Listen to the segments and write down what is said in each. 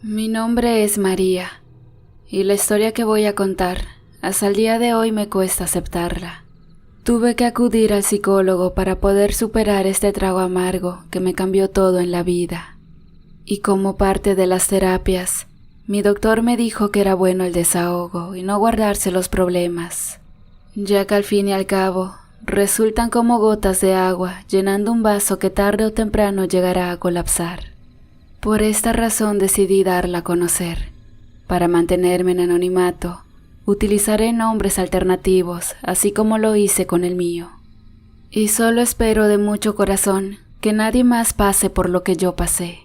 Mi nombre es María, y la historia que voy a contar, hasta el día de hoy me cuesta aceptarla. Tuve que acudir al psicólogo para poder superar este trago amargo que me cambió todo en la vida. Y como parte de las terapias, mi doctor me dijo que era bueno el desahogo y no guardarse los problemas, ya que al fin y al cabo resultan como gotas de agua llenando un vaso que tarde o temprano llegará a colapsar. Por esta razón decidí darla a conocer. Para mantenerme en anonimato, utilizaré nombres alternativos, así como lo hice con el mío. Y solo espero de mucho corazón que nadie más pase por lo que yo pasé.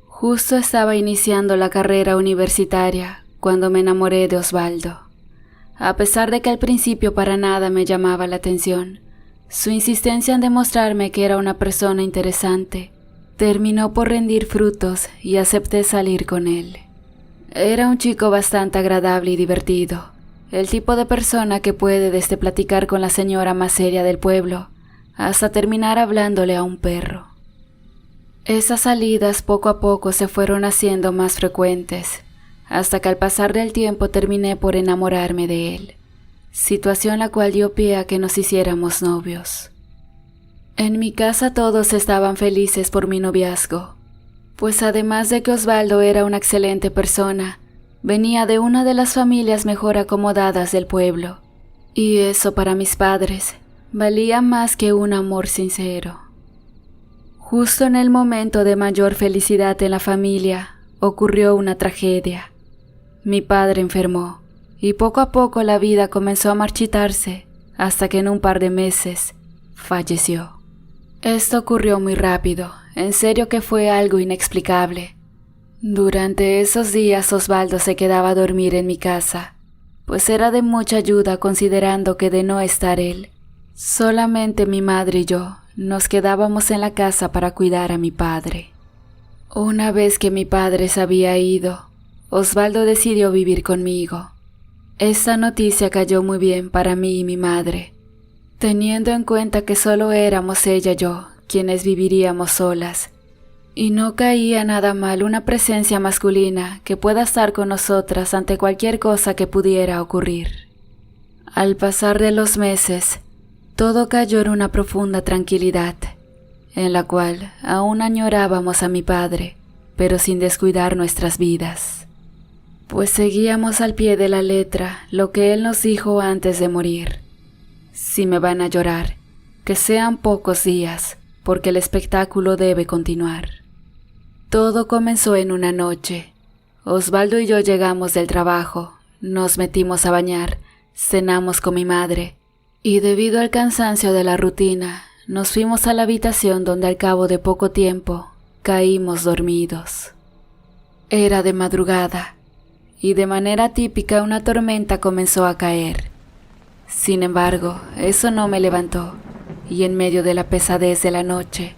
Justo estaba iniciando la carrera universitaria cuando me enamoré de Osvaldo. A pesar de que al principio para nada me llamaba la atención, su insistencia en demostrarme que era una persona interesante terminó por rendir frutos y acepté salir con él. Era un chico bastante agradable y divertido, el tipo de persona que puede desde platicar con la señora más seria del pueblo hasta terminar hablándole a un perro. Esas salidas poco a poco se fueron haciendo más frecuentes, hasta que al pasar del tiempo terminé por enamorarme de él, situación la cual dio pie a que nos hiciéramos novios. En mi casa todos estaban felices por mi noviazgo, pues además de que Osvaldo era una excelente persona, venía de una de las familias mejor acomodadas del pueblo, y eso para mis padres valía más que un amor sincero. Justo en el momento de mayor felicidad en la familia, ocurrió una tragedia. Mi padre enfermó, y poco a poco la vida comenzó a marchitarse, hasta que en un par de meses falleció. Esto ocurrió muy rápido, en serio que fue algo inexplicable. Durante esos días Osvaldo se quedaba a dormir en mi casa, pues era de mucha ayuda considerando que de no estar él, solamente mi madre y yo nos quedábamos en la casa para cuidar a mi padre. Una vez que mi padre se había ido, Osvaldo decidió vivir conmigo. Esta noticia cayó muy bien para mí y mi madre, teniendo en cuenta que solo éramos ella y yo quienes viviríamos solas, y no caía nada mal una presencia masculina que pueda estar con nosotras ante cualquier cosa que pudiera ocurrir. Al pasar de los meses, todo cayó en una profunda tranquilidad, en la cual aún añorábamos a mi padre, pero sin descuidar nuestras vidas, pues seguíamos al pie de la letra lo que él nos dijo antes de morir. Si me van a llorar, que sean pocos días, porque el espectáculo debe continuar. Todo comenzó en una noche. Osvaldo y yo llegamos del trabajo, nos metimos a bañar, cenamos con mi madre, y debido al cansancio de la rutina, nos fuimos a la habitación donde al cabo de poco tiempo caímos dormidos. Era de madrugada, y de manera típica una tormenta comenzó a caer. Sin embargo, eso no me levantó, y en medio de la pesadez de la noche,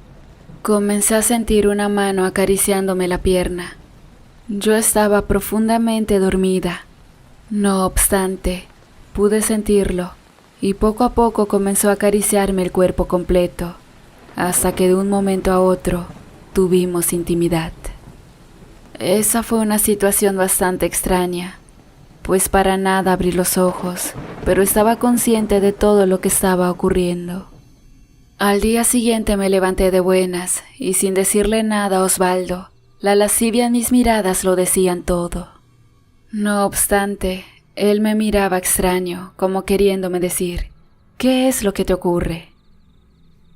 comencé a sentir una mano acariciándome la pierna. Yo estaba profundamente dormida. No obstante, pude sentirlo, y poco a poco comenzó a acariciarme el cuerpo completo, hasta que de un momento a otro tuvimos intimidad. Esa fue una situación bastante extraña, pues para nada abrí los ojos, pero estaba consciente de todo lo que estaba ocurriendo. Al día siguiente me levanté de buenas, y sin decirle nada a Osvaldo, la lascivia en mis miradas lo decían todo. No obstante, él me miraba extraño, como queriéndome decir, ¿qué es lo que te ocurre?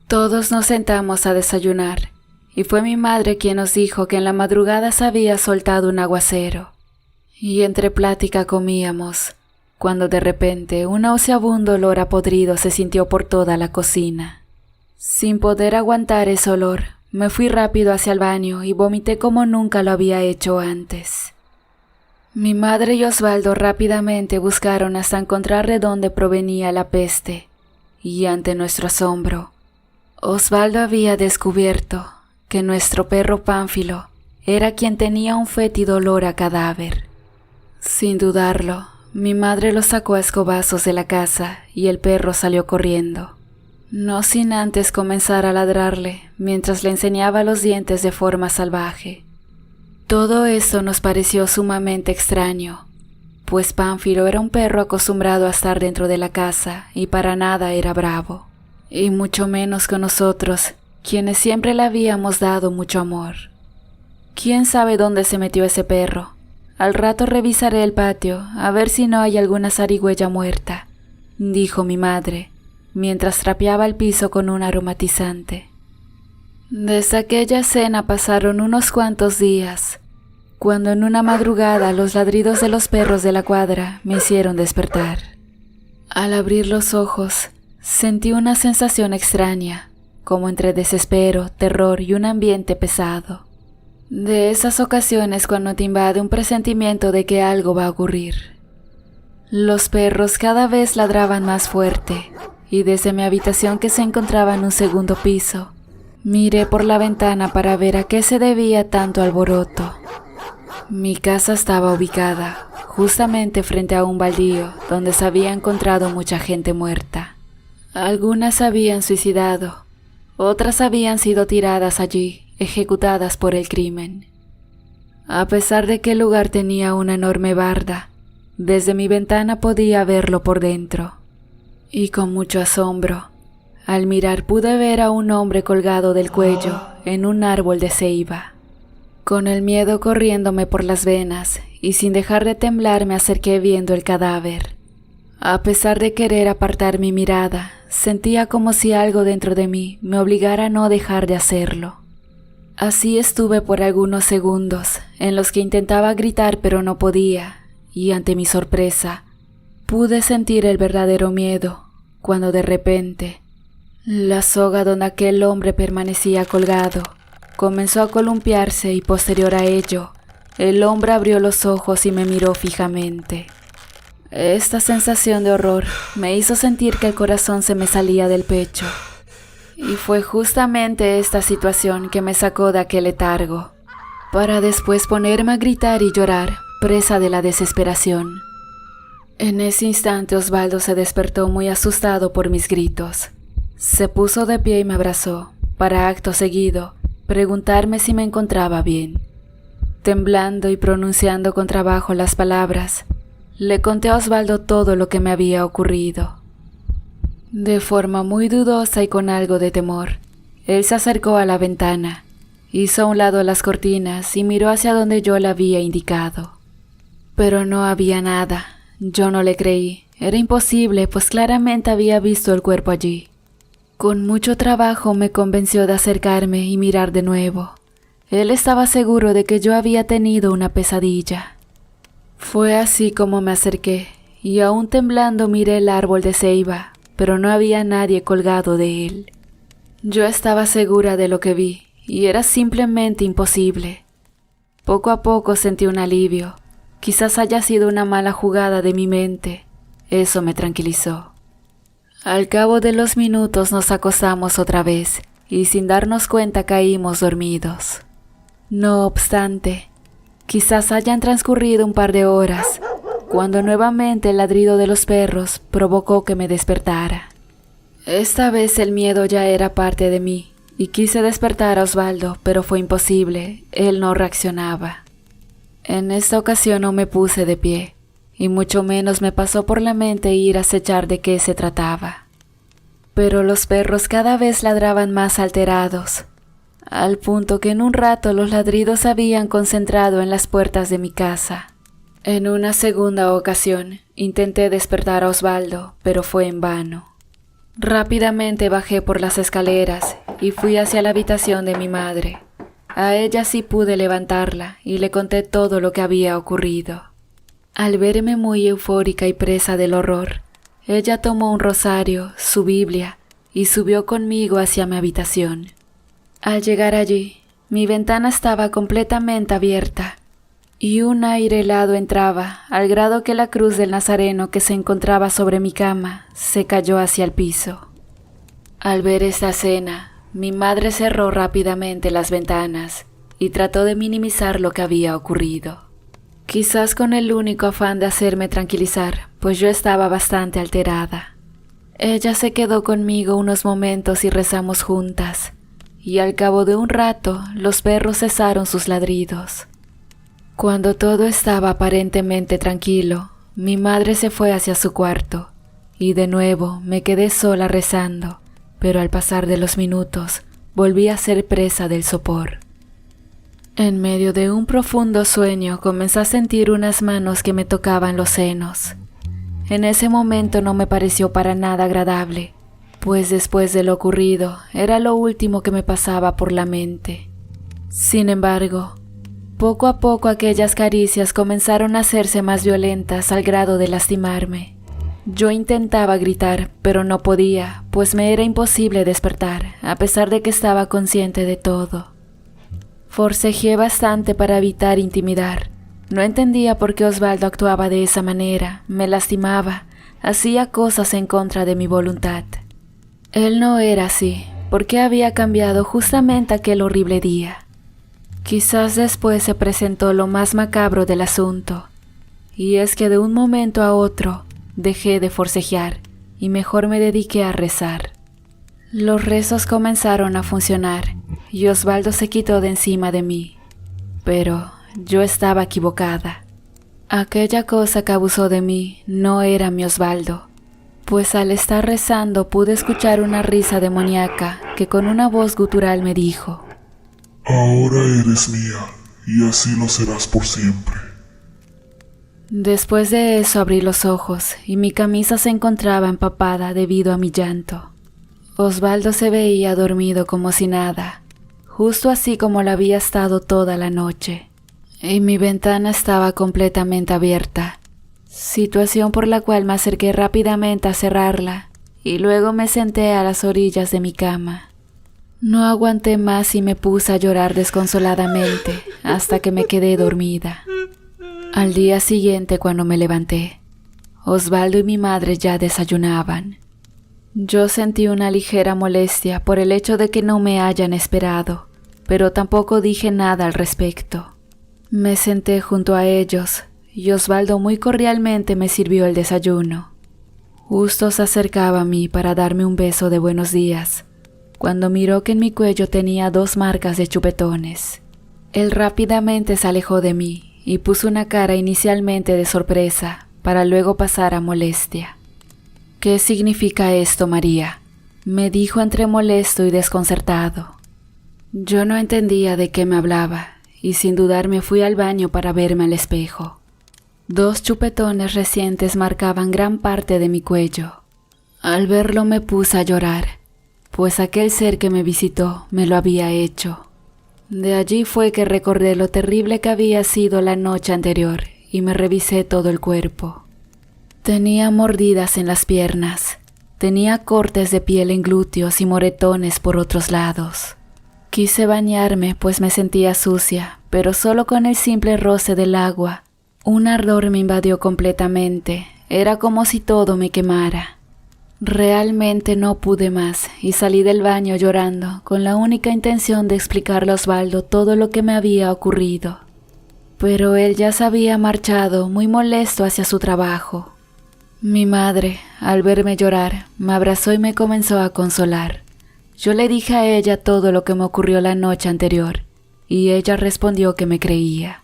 Todos nos sentamos a desayunar, y fue mi madre quien nos dijo que en la madrugada se había soltado un aguacero. Y entre plática comíamos, cuando de repente un nauseabundo olor a podrido se sintió por toda la cocina. Sin poder aguantar ese olor, me fui rápido hacia el baño y vomité como nunca lo había hecho antes. Mi madre y Osvaldo rápidamente buscaron hasta encontrar de dónde provenía la peste, y ante nuestro asombro, Osvaldo había descubierto que nuestro perro Pánfilo era quien tenía un fétido olor a cadáver. Sin dudarlo, mi madre lo sacó a escobazos de la casa y el perro salió corriendo, no sin antes comenzar a ladrarle mientras le enseñaba los dientes de forma salvaje. Todo eso nos pareció sumamente extraño, pues Pánfilo era un perro acostumbrado a estar dentro de la casa y para nada era bravo, y mucho menos con nosotros, quienes siempre le habíamos dado mucho amor. ¿Quién sabe dónde se metió ese perro? Al rato revisaré el patio a ver si no hay alguna zarigüeya muerta, dijo mi madre, mientras trapeaba el piso con un aromatizante. Desde aquella escena pasaron unos cuantos días, cuando en una madrugada los ladridos de los perros de la cuadra me hicieron despertar. Al abrir los ojos, sentí una sensación extraña, como entre desespero, terror y un ambiente pesado. De esas ocasiones cuando te invade un presentimiento de que algo va a ocurrir. Los perros cada vez ladraban más fuerte, y desde mi habitación que se encontraba en un segundo piso, miré por la ventana para ver a qué se debía tanto alboroto. Mi casa estaba ubicada justamente frente a un baldío donde se había encontrado mucha gente muerta. Algunas se habían suicidado, otras habían sido tiradas allí, ejecutadas por el crimen. A pesar de que el lugar tenía una enorme barda, desde mi ventana podía verlo por dentro. Y con mucho asombro, al mirar pude ver a un hombre colgado del cuello en un árbol de ceiba. Con el miedo corriéndome por las venas y sin dejar de temblar me acerqué viendo el cadáver. A pesar de querer apartar mi mirada, sentía como si algo dentro de mí me obligara a no dejar de hacerlo. Así estuve por algunos segundos, en los que intentaba gritar pero no podía, y ante mi sorpresa, pude sentir el verdadero miedo, cuando de repente, la soga donde aquel hombre permanecía colgado, comenzó a columpiarse y posterior a ello, el hombre abrió los ojos y me miró fijamente. Esta sensación de horror me hizo sentir que el corazón se me salía del pecho. Y fue justamente esta situación que me sacó de aquel letargo, para después ponerme a gritar y llorar, presa de la desesperación. En ese instante Osvaldo se despertó muy asustado por mis gritos. Se puso de pie y me abrazó, para acto seguido, preguntarme si me encontraba bien. Temblando y pronunciando con trabajo las palabras, le conté a Osvaldo todo lo que me había ocurrido. De forma muy dudosa y con algo de temor, él se acercó a la ventana, hizo a un lado las cortinas y miró hacia donde yo le había indicado. Pero no había nada. Yo no le creí. Era imposible, pues claramente había visto el cuerpo allí. Con mucho trabajo me convenció de acercarme y mirar de nuevo. Él estaba seguro de que yo había tenido una pesadilla. Fue así como me acerqué, y aún temblando miré el árbol de ceiba, pero no había nadie colgado de él. Yo estaba segura de lo que vi, y era simplemente imposible. Poco a poco sentí un alivio. Quizás haya sido una mala jugada de mi mente. Eso me tranquilizó. Al cabo de los minutos nos acostamos otra vez, y sin darnos cuenta caímos dormidos. No obstante, quizás hayan transcurrido un par de horas, cuando nuevamente el ladrido de los perros provocó que me despertara. Esta vez el miedo ya era parte de mí, y quise despertar a Osvaldo, pero fue imposible, él no reaccionaba. En esta ocasión no me puse de pie, y mucho menos me pasó por la mente ir a acechar de qué se trataba. Pero los perros cada vez ladraban más alterados, al punto que en un rato los ladridos se habían concentrado en las puertas de mi casa. En una segunda ocasión, intenté despertar a Osvaldo, pero fue en vano. Rápidamente bajé por las escaleras y fui hacia la habitación de mi madre. A ella sí pude levantarla y le conté todo lo que había ocurrido. Al verme muy eufórica y presa del horror, ella tomó un rosario, su Biblia, y subió conmigo hacia mi habitación. Al llegar allí, mi ventana estaba completamente abierta, y un aire helado entraba, al grado que la cruz del Nazareno que se encontraba sobre mi cama se cayó hacia el piso. Al ver esta escena, mi madre cerró rápidamente las ventanas y trató de minimizar lo que había ocurrido. Quizás con el único afán de hacerme tranquilizar, pues yo estaba bastante alterada. Ella se quedó conmigo unos momentos y rezamos juntas, y al cabo de un rato los perros cesaron sus ladridos. Cuando todo estaba aparentemente tranquilo, mi madre se fue hacia su cuarto y de nuevo me quedé sola rezando, pero al pasar de los minutos volví a ser presa del sopor. En medio de un profundo sueño comencé a sentir unas manos que me tocaban los senos. En ese momento no me pareció para nada agradable, pues después de lo ocurrido era lo último que me pasaba por la mente. Sin embargo, poco a poco aquellas caricias comenzaron a hacerse más violentas al grado de lastimarme. Yo intentaba gritar, pero no podía, pues me era imposible despertar, a pesar de que estaba consciente de todo. Forcejeé bastante para evitar intimidar. No entendía por qué Osvaldo actuaba de esa manera, me lastimaba, hacía cosas en contra de mi voluntad. Él no era así, porque había cambiado justamente aquel horrible día. Quizás después se presentó lo más macabro del asunto, y es que de un momento a otro dejé de forcejear y mejor me dediqué a rezar. Los rezos comenzaron a funcionar y Osvaldo se quitó de encima de mí, pero yo estaba equivocada. Aquella cosa que abusó de mí no era mi Osvaldo, pues al estar rezando pude escuchar una risa demoníaca que con una voz gutural me dijo: Ahora eres mía, y así lo serás por siempre. Después de eso abrí los ojos y mi camisa se encontraba empapada debido a mi llanto. Osvaldo se veía dormido como si nada, justo así como lo había estado toda la noche, y mi ventana estaba completamente abierta, situación por la cual me acerqué rápidamente a cerrarla y luego me senté a las orillas de mi cama. No aguanté más y me puse a llorar desconsoladamente hasta que me quedé dormida. Al día siguiente, cuando me levanté, Osvaldo y mi madre ya desayunaban. Yo sentí una ligera molestia por el hecho de que no me hayan esperado, pero tampoco dije nada al respecto. Me senté junto a ellos y Osvaldo muy cordialmente me sirvió el desayuno. Justo se acercaba a mí para darme un beso de buenos días, cuando miró que en mi cuello tenía 2 marcas de chupetones. Él rápidamente se alejó de mí y puso una cara inicialmente de sorpresa para luego pasar a molestia. «¿Qué significa esto, María?», me dijo entre molesto y desconcertado. Yo no entendía de qué me hablaba y sin dudar me fui al baño para verme al espejo. 2 chupetones recientes marcaban gran parte de mi cuello. Al verlo me puse a llorar, pues aquel ser que me visitó me lo había hecho. De allí fue que recordé lo terrible que había sido la noche anterior y me revisé todo el cuerpo. Tenía mordidas en las piernas, tenía cortes de piel en glúteos y moretones por otros lados. Quise bañarme pues me sentía sucia, pero solo con el simple roce del agua, un ardor me invadió completamente, era como si todo me quemara. Realmente no pude más y salí del baño llorando con la única intención de explicarle a Osvaldo todo lo que me había ocurrido. Pero él ya se había marchado muy molesto hacia su trabajo. Mi madre, al verme llorar, me abrazó y me comenzó a consolar. Yo le dije a ella todo lo que me ocurrió la noche anterior y ella respondió que me creía.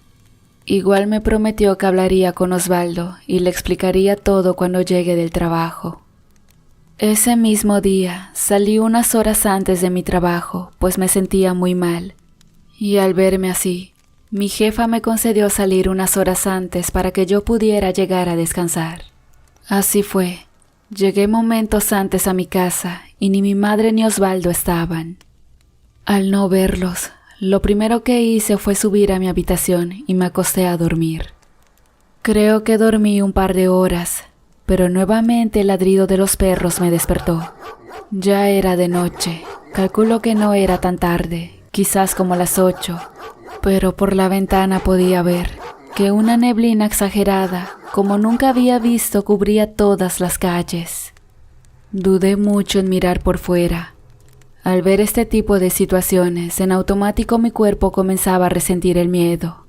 Igual me prometió que hablaría con Osvaldo y le explicaría todo cuando llegue del trabajo. Ese mismo día salí unas horas antes de mi trabajo, pues me sentía muy mal. Y al verme así, mi jefa me concedió salir unas horas antes para que yo pudiera llegar a descansar. Así fue. Llegué momentos antes a mi casa y ni mi madre ni Osvaldo estaban. Al no verlos, lo primero que hice fue subir a mi habitación y me acosté a dormir. Creo que dormí un par de horas, pero nuevamente el ladrido de los perros me despertó. Ya era de noche, calculo que no era tan tarde, quizás como las 8, pero por la ventana podía ver que una neblina exagerada, como nunca había visto, cubría todas las calles. Dudé mucho en mirar por fuera. Al ver este tipo de situaciones, en automático mi cuerpo comenzaba a resentir el miedo.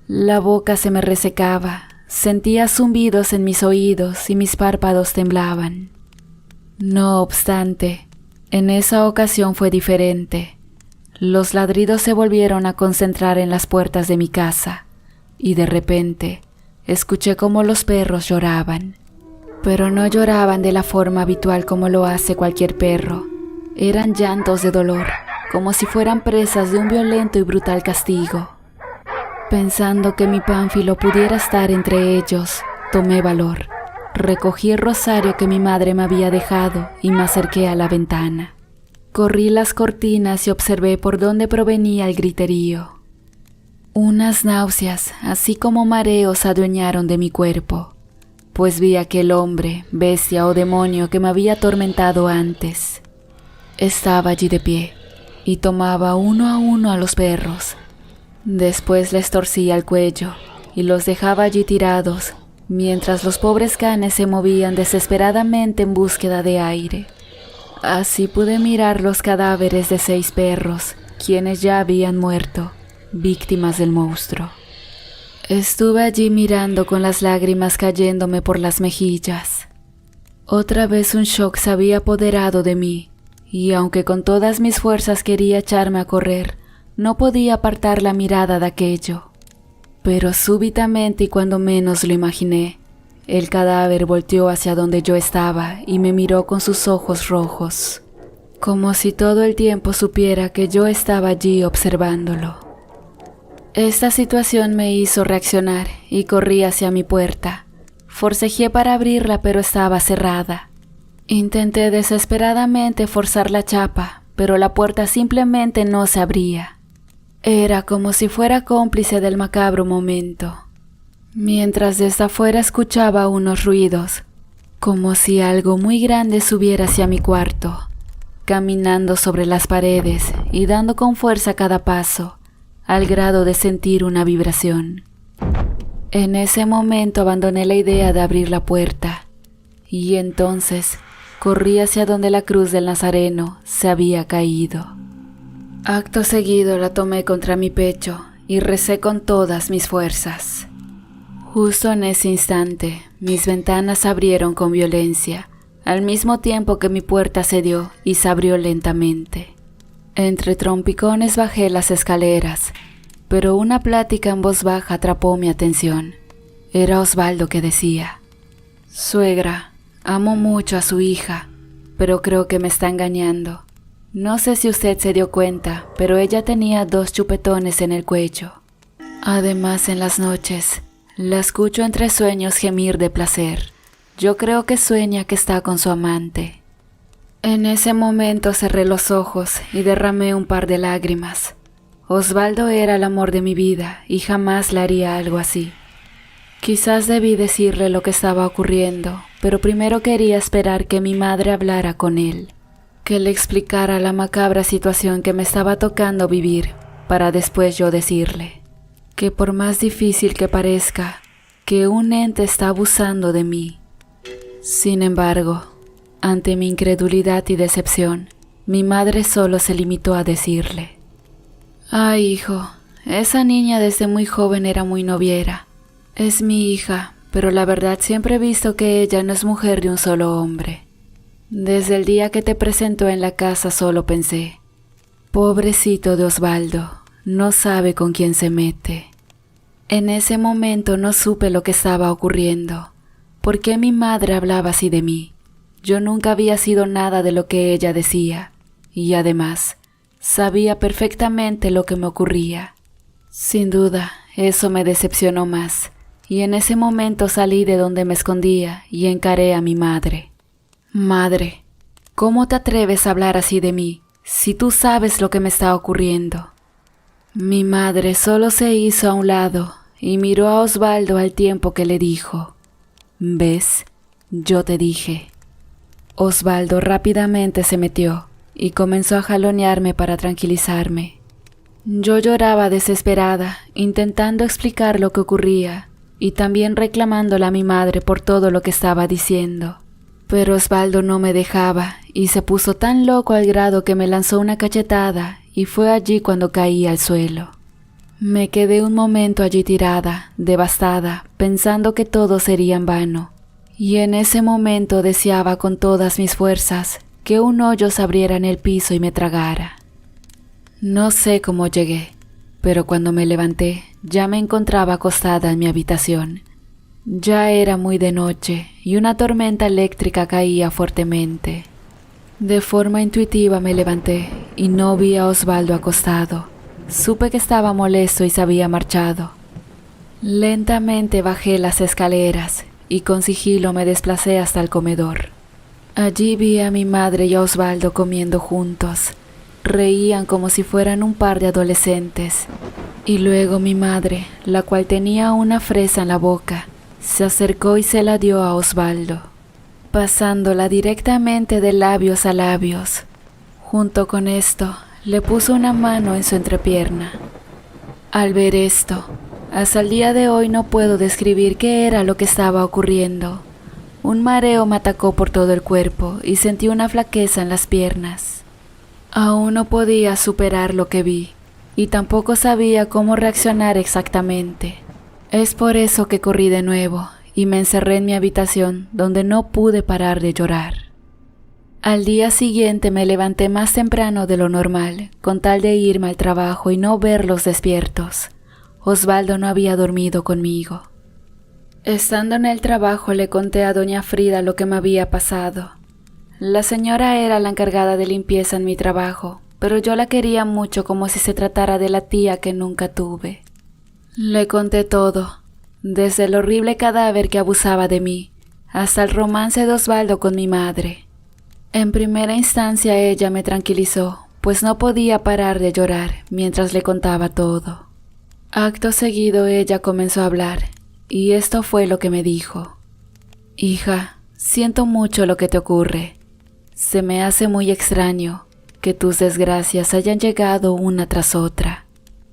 La boca se me resecaba. Sentía zumbidos en mis oídos y mis párpados temblaban. No obstante, en esa ocasión fue diferente. Los ladridos se volvieron a concentrar en las puertas de mi casa, y de repente escuché cómo los perros lloraban. Pero no lloraban de la forma habitual como lo hace cualquier perro. Eran llantos de dolor, como si fueran presas de un violento y brutal castigo. Pensando que mi Pánfilo pudiera estar entre ellos, tomé valor. Recogí el rosario que mi madre me había dejado y me acerqué a la ventana. Corrí las cortinas y observé por dónde provenía el griterío. Unas náuseas, así como mareos, se adueñaron de mi cuerpo, pues vi a aquel hombre, bestia o demonio que me había atormentado antes. Estaba allí de pie y tomaba uno a uno a los perros. Después les torcía el cuello y los dejaba allí tirados, mientras los pobres canes se movían desesperadamente en búsqueda de aire. Así pude mirar los cadáveres de 6 perros, quienes ya habían muerto, víctimas del monstruo. Estuve allí mirando con las lágrimas cayéndome por las mejillas. Otra vez un shock se había apoderado de mí, y aunque con todas mis fuerzas quería echarme a correr, no podía apartar la mirada de aquello. Pero súbitamente y cuando menos lo imaginé, el cadáver volteó hacia donde yo estaba y me miró con sus ojos rojos, como si todo el tiempo supiera que yo estaba allí observándolo. Esta situación me hizo reaccionar y corrí hacia mi puerta. Forcejeé para abrirla, pero estaba cerrada. Intenté desesperadamente forzar la chapa, pero la puerta simplemente no se abría. Era como si fuera cómplice del macabro momento. Mientras desde afuera escuchaba unos ruidos, como si algo muy grande subiera hacia mi cuarto, caminando sobre las paredes y dando con fuerza cada paso, al grado de sentir una vibración. En ese momento abandoné la idea de abrir la puerta, y entonces corrí hacia donde la cruz del Nazareno se había caído. Acto seguido la tomé contra mi pecho y recé con todas mis fuerzas. Justo en ese instante, mis ventanas se abrieron con violencia, al mismo tiempo que mi puerta cedió y se abrió lentamente. Entre trompicones bajé las escaleras, pero una plática en voz baja atrapó mi atención. Era Osvaldo que decía: «Suegra, amo mucho a su hija, pero creo que me está engañando. No sé si usted se dio cuenta, pero ella tenía 2 chupetones en el cuello. Además, en las noches, la escucho entre sueños gemir de placer. Yo creo que sueña que está con su amante». En ese momento cerré los ojos y derramé un par de lágrimas. Osvaldo era el amor de mi vida y jamás le haría algo así. Quizás debí decirle lo que estaba ocurriendo, pero primero quería esperar que mi madre hablara con él, que le explicara la macabra situación que me estaba tocando vivir, para después yo decirle que por más difícil que parezca, que un ente está abusando de mí. Sin embargo, ante mi incredulidad y decepción, mi madre solo se limitó a decirle: «Ay, hijo, esa niña desde muy joven era muy noviera. Es mi hija, pero la verdad siempre he visto que ella no es mujer de un solo hombre. Desde el día que te presentó en la casa solo pensé: pobrecito de Osvaldo, no sabe con quién se mete». En ese momento no supe lo que estaba ocurriendo. ¿Por qué mi madre hablaba así de mí? Yo nunca había sido nada de lo que ella decía, y además, sabía perfectamente lo que me ocurría. Sin duda, eso me decepcionó más, y en ese momento salí de donde me escondía y encaré a mi madre. «Madre, ¿cómo te atreves a hablar así de mí, si tú sabes lo que me está ocurriendo?» Mi madre solo se hizo a un lado y miró a Osvaldo al tiempo que le dijo: «¿Ves? Yo te dije». Osvaldo rápidamente se metió y comenzó a jalonearme para tranquilizarme. Yo lloraba desesperada, intentando explicar lo que ocurría y también reclamándole a mi madre por todo lo que estaba diciendo. Pero Osvaldo no me dejaba y se puso tan loco al grado que me lanzó una cachetada y fue allí cuando caí al suelo. Me quedé un momento allí tirada, devastada, pensando que todo sería en vano. Y en ese momento deseaba con todas mis fuerzas que un hoyo se abriera en el piso y me tragara. No sé cómo llegué, pero cuando me levanté ya me encontraba acostada en mi habitación. Ya era muy de noche y una tormenta eléctrica caía fuertemente. De forma intuitiva me levanté y no vi a Osvaldo acostado. Supe que estaba molesto y se había marchado. Lentamente bajé las escaleras y con sigilo me desplacé hasta el comedor. Allí vi a mi madre y a Osvaldo comiendo juntos. Reían como si fueran un par de adolescentes. Y luego mi madre, la cual tenía una fresa en la boca, se acercó y se la dio a Osvaldo, pasándola directamente de labios a labios. Junto con esto, le puso una mano en su entrepierna. Al ver esto, hasta el día de hoy no puedo describir qué era lo que estaba ocurriendo. Un mareo me atacó por todo el cuerpo y sentí una flaqueza en las piernas. Aún no podía superar lo que vi y tampoco sabía cómo reaccionar exactamente. Es por eso que corrí de nuevo y me encerré en mi habitación, donde no pude parar de llorar. Al día siguiente me levanté más temprano de lo normal, con tal de irme al trabajo y no verlos despiertos. Osvaldo no había dormido conmigo. Estando en el trabajo le conté a doña Frida lo que me había pasado. La señora era la encargada de limpieza en mi trabajo, pero yo la quería mucho como si se tratara de la tía que nunca tuve. Le conté todo, desde el horrible cadáver que abusaba de mí, hasta el romance de Osvaldo con mi madre. En primera instancia ella me tranquilizó, pues no podía parar de llorar mientras le contaba todo. Acto seguido ella comenzó a hablar, y esto fue lo que me dijo. Hija, siento mucho lo que te ocurre. Se me hace muy extraño que tus desgracias hayan llegado una tras otra.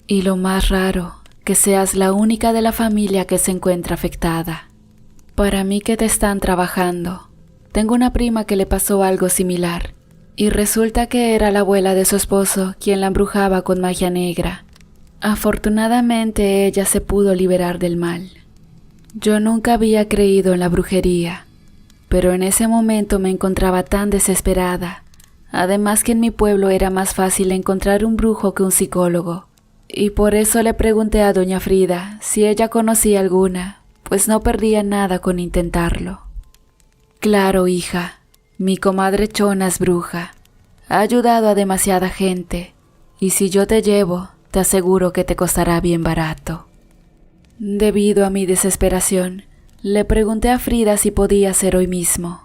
Y lo más raro, que seas la única de la familia que se encuentra afectada. Para mí que te están trabajando. Tengo una prima que le pasó algo similar, y resulta que era la abuela de su esposo quien la embrujaba con magia negra. Afortunadamente ella se pudo liberar del mal. Yo nunca había creído en la brujería, pero en ese momento me encontraba tan desesperada, además que en mi pueblo era más fácil encontrar un brujo que un psicólogo, y por eso le pregunté a doña Frida si ella conocía alguna, pues no perdía nada con intentarlo. Claro, hija, mi comadre Chona es bruja, ha ayudado a demasiada gente, y si yo te llevo, te aseguro que te costará bien barato. Debido a mi desesperación, le pregunté a Frida si podía ser hoy mismo.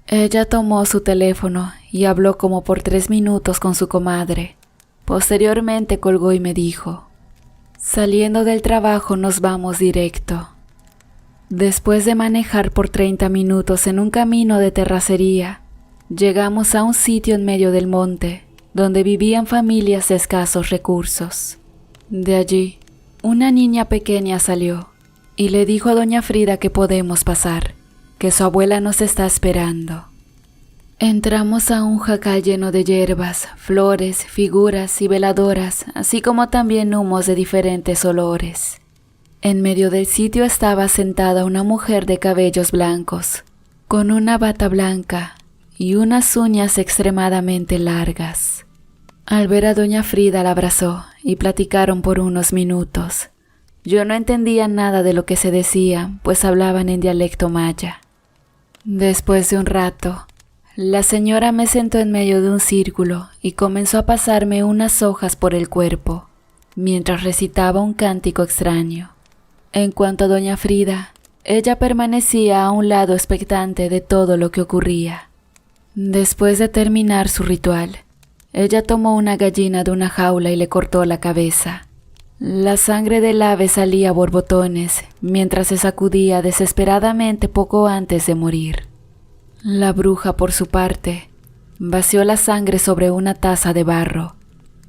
Ella tomó su teléfono y habló como por 3 minutos con su comadre. Posteriormente colgó y me dijo: saliendo del trabajo nos vamos directo. Después de manejar por 30 minutos en un camino de terracería, llegamos a un sitio en medio del monte, donde vivían familias de escasos recursos. De allí, una niña pequeña salió y le dijo a doña Frida que podemos pasar, que su abuela nos está esperando. Entramos a un jacal lleno de hierbas, flores, figuras y veladoras, así como también humos de diferentes olores. En medio del sitio estaba sentada una mujer de cabellos blancos, con una bata blanca y unas uñas extremadamente largas. Al ver a doña Frida la abrazó y platicaron por unos minutos. Yo no entendía nada de lo que se decía, pues hablaban en dialecto maya. Después de un rato, la señora me sentó en medio de un círculo y comenzó a pasarme unas hojas por el cuerpo, mientras recitaba un cántico extraño. En cuanto a doña Frida, ella permanecía a un lado expectante de todo lo que ocurría. Después de terminar su ritual, ella tomó una gallina de una jaula y le cortó la cabeza. La sangre del ave salía a borbotones mientras se sacudía desesperadamente poco antes de morir. La bruja, por su parte, vació la sangre sobre una taza de barro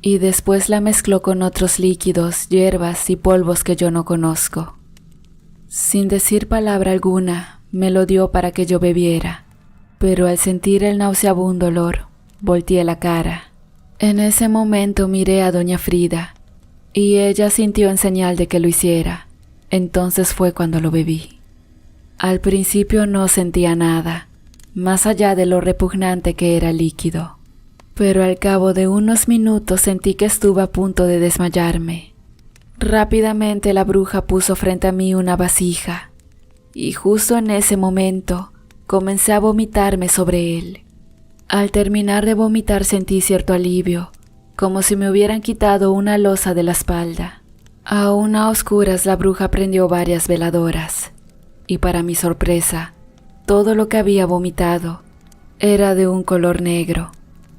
y después la mezcló con otros líquidos, hierbas y polvos que yo no conozco. Sin decir palabra alguna, me lo dio para que yo bebiera, pero al sentir el nauseabundo olor, volteé la cara. En ese momento miré a doña Frida, y ella sintió en señal de que lo hiciera. Entonces fue cuando lo bebí. Al principio no sentía nada, más allá de lo repugnante que era el líquido, pero al cabo de unos minutos sentí que estuve a punto de desmayarme. Rápidamente la bruja puso frente a mí una vasija, y justo en ese momento comencé a vomitarme sobre él. Al terminar de vomitar sentí cierto alivio, como si me hubieran quitado una losa de la espalda. Aún a oscuras la bruja prendió varias veladoras, y para mi sorpresa, todo lo que había vomitado era de un color negro,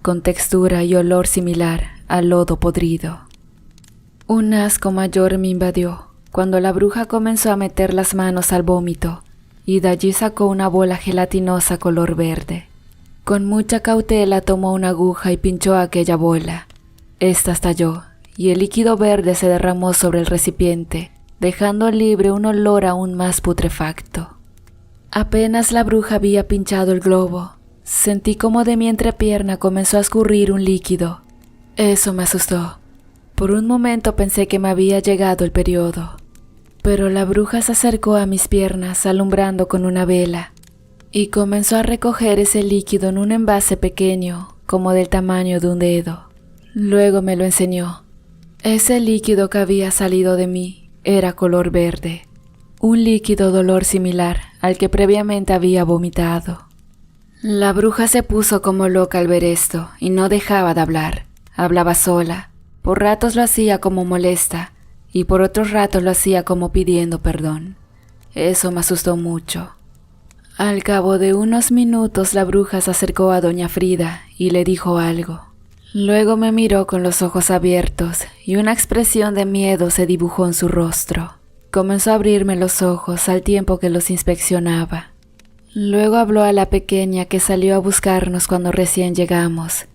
con textura y olor similar al lodo podrido. Un asco mayor me invadió cuando la bruja comenzó a meter las manos al vómito y de allí sacó una bola gelatinosa color verde. Con mucha cautela tomó una aguja y pinchó aquella bola. Esta estalló y el líquido verde se derramó sobre el recipiente, dejando libre un olor aún más putrefacto. Apenas la bruja había pinchado el globo, sentí como de mi entrepierna comenzó a escurrir un líquido. Eso me asustó. Por un momento pensé que me había llegado el periodo, pero la bruja se acercó a mis piernas alumbrando con una vela y comenzó a recoger ese líquido en un envase pequeño, como del tamaño de un dedo. Luego me lo enseñó. Ese líquido que había salido de mí era color verde, un líquido de olor similar al que previamente había vomitado. La bruja se puso como loca al ver esto y no dejaba de hablar. Hablaba sola. Por ratos lo hacía como molesta y por otros ratos lo hacía como pidiendo perdón. Eso me asustó mucho. Al cabo de unos minutos la bruja se acercó a doña Frida y le dijo algo. Luego me miró con los ojos abiertos y una expresión de miedo se dibujó en su rostro. Comenzó a abrirme los ojos al tiempo que los inspeccionaba. Luego habló a la pequeña que salió a buscarnos cuando recién llegamos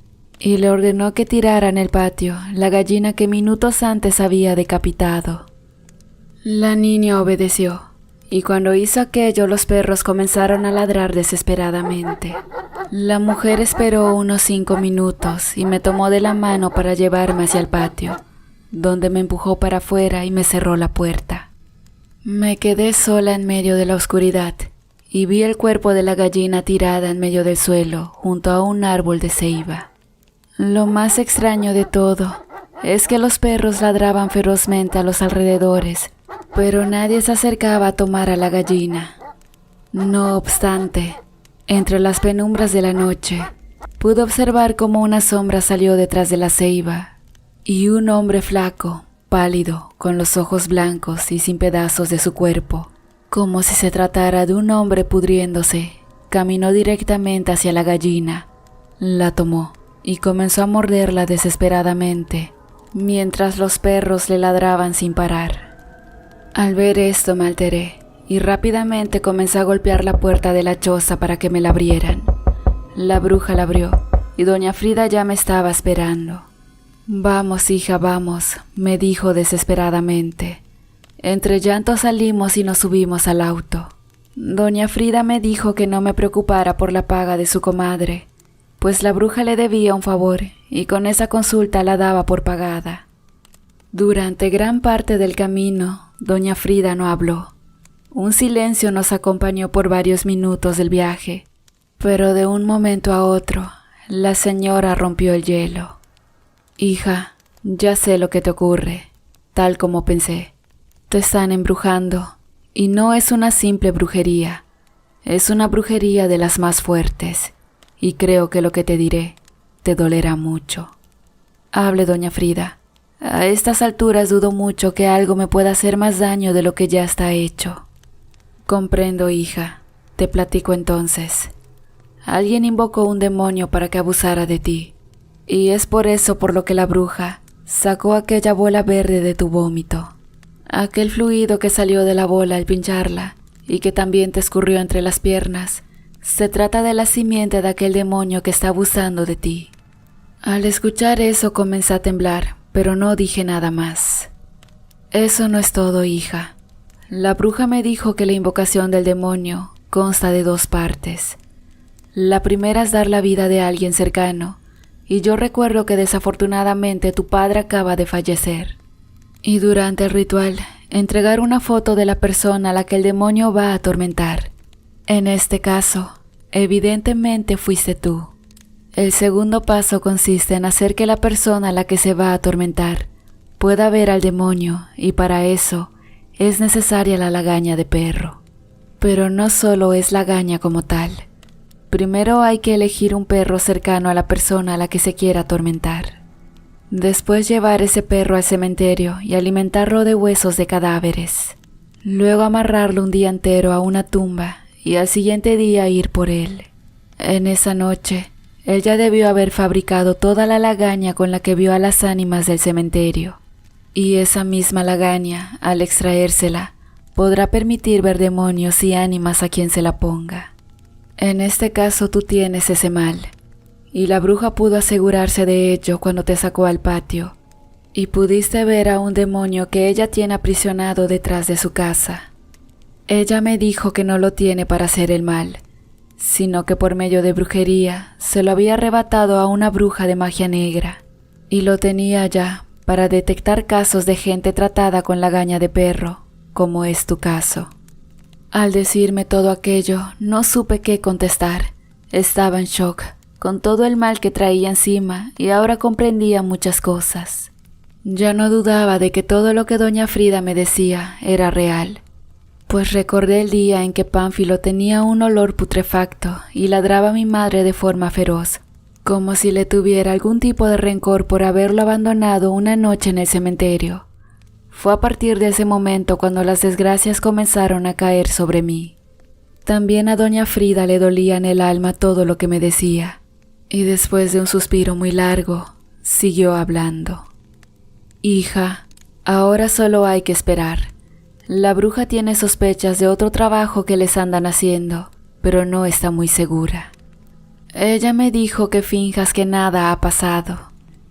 y le ordenó que tirara en el patio la gallina que minutos antes había decapitado. La niña obedeció, y cuando hizo aquello los perros comenzaron a ladrar desesperadamente. La mujer esperó unos 5 minutos y me tomó de la mano para llevarme hacia el patio, donde me empujó para afuera y me cerró la puerta. Me quedé sola en medio de la oscuridad y vi el cuerpo de la gallina tirada en medio del suelo junto a un árbol de ceiba. Lo más extraño de todo es que los perros ladraban ferozmente a los alrededores, pero nadie se acercaba a tomar a la gallina. No obstante, entre las penumbras de la noche, pude observar cómo una sombra salió detrás de la ceiba y un hombre flaco, pálido, con los ojos blancos y sin pedazos de su cuerpo, como si se tratara de un hombre pudriéndose, caminó directamente hacia la gallina, la tomó y comenzó a morderla desesperadamente, mientras los perros le ladraban sin parar. Al ver esto me alteré y rápidamente comencé a golpear la puerta de la choza para que me la abrieran. La bruja la abrió y doña Frida ya me estaba esperando. «Vamos, hija, vamos», me dijo desesperadamente. Entre llantos salimos y nos subimos al auto. Doña Frida me dijo que no me preocupara por la paga de su comadre, pues la bruja le debía un favor y con esa consulta la daba por pagada. Durante gran parte del camino, doña Frida no habló. Un silencio nos acompañó por varios minutos del viaje, pero de un momento a otro, la señora rompió el hielo. «Hija, ya sé lo que te ocurre, tal como pensé. Te están embrujando, y no es una simple brujería, es una brujería de las más fuertes. Y creo que lo que te diré te dolerá mucho». Hable, doña Frida. A estas alturas dudo mucho que algo me pueda hacer más daño de lo que ya está hecho. Comprendo, hija. Te platico entonces. Alguien invocó un demonio para que abusara de ti, y es por eso por lo que la bruja sacó aquella bola verde de tu vómito. Aquel fluido que salió de la bola al pincharla y que también te escurrió entre las piernas, se trata de la simiente de aquel demonio que está abusando de ti. Al escuchar eso comencé a temblar, pero no dije nada más. Eso no es todo, hija. La bruja me dijo que la invocación del demonio consta de 2 partes. La primera es dar la vida de alguien cercano, y yo recuerdo que desafortunadamente tu padre acaba de fallecer. Y durante el ritual, entregar una foto de la persona a la que el demonio va a atormentar. En este caso, evidentemente fuiste tú. El segundo paso consiste en hacer que la persona a la que se va a atormentar pueda ver al demonio y para eso es necesaria la lagaña de perro. Pero no solo es lagaña como tal. Primero hay que elegir un perro cercano a la persona a la que se quiera atormentar. Después llevar ese perro al cementerio y alimentarlo de huesos de cadáveres. Luego amarrarlo un día entero a una tumba y al siguiente día ir por él. En esa noche, él ya debió haber fabricado toda la lagaña con la que vio a las ánimas del cementerio. Y esa misma lagaña, al extraérsela, podrá permitir ver demonios y ánimas a quien se la ponga. En este caso tú tienes ese mal, y la bruja pudo asegurarse de ello cuando te sacó al patio, y pudiste ver a un demonio que ella tiene aprisionado detrás de su casa. Ella me dijo que no lo tiene para hacer el mal, sino que por medio de brujería se lo había arrebatado a una bruja de magia negra, y lo tenía ya para detectar casos de gente tratada con lagaña de perro, como es tu caso. Al decirme todo aquello, no supe qué contestar. Estaba en shock, con todo el mal que traía encima, y ahora comprendía muchas cosas. Ya no dudaba de que todo lo que doña Frida me decía era real, pues recordé el día en que Pánfilo tenía un olor putrefacto y ladraba a mi madre de forma feroz, como si le tuviera algún tipo de rencor por haberlo abandonado una noche en el cementerio. Fue a partir de ese momento cuando las desgracias comenzaron a caer sobre mí. También a doña Frida le dolía en el alma todo lo que me decía, y después de un suspiro muy largo, siguió hablando. Hija, ahora solo hay que esperar. La bruja tiene sospechas de otro trabajo que les andan haciendo, pero no está muy segura. Ella me dijo que finjas que nada ha pasado.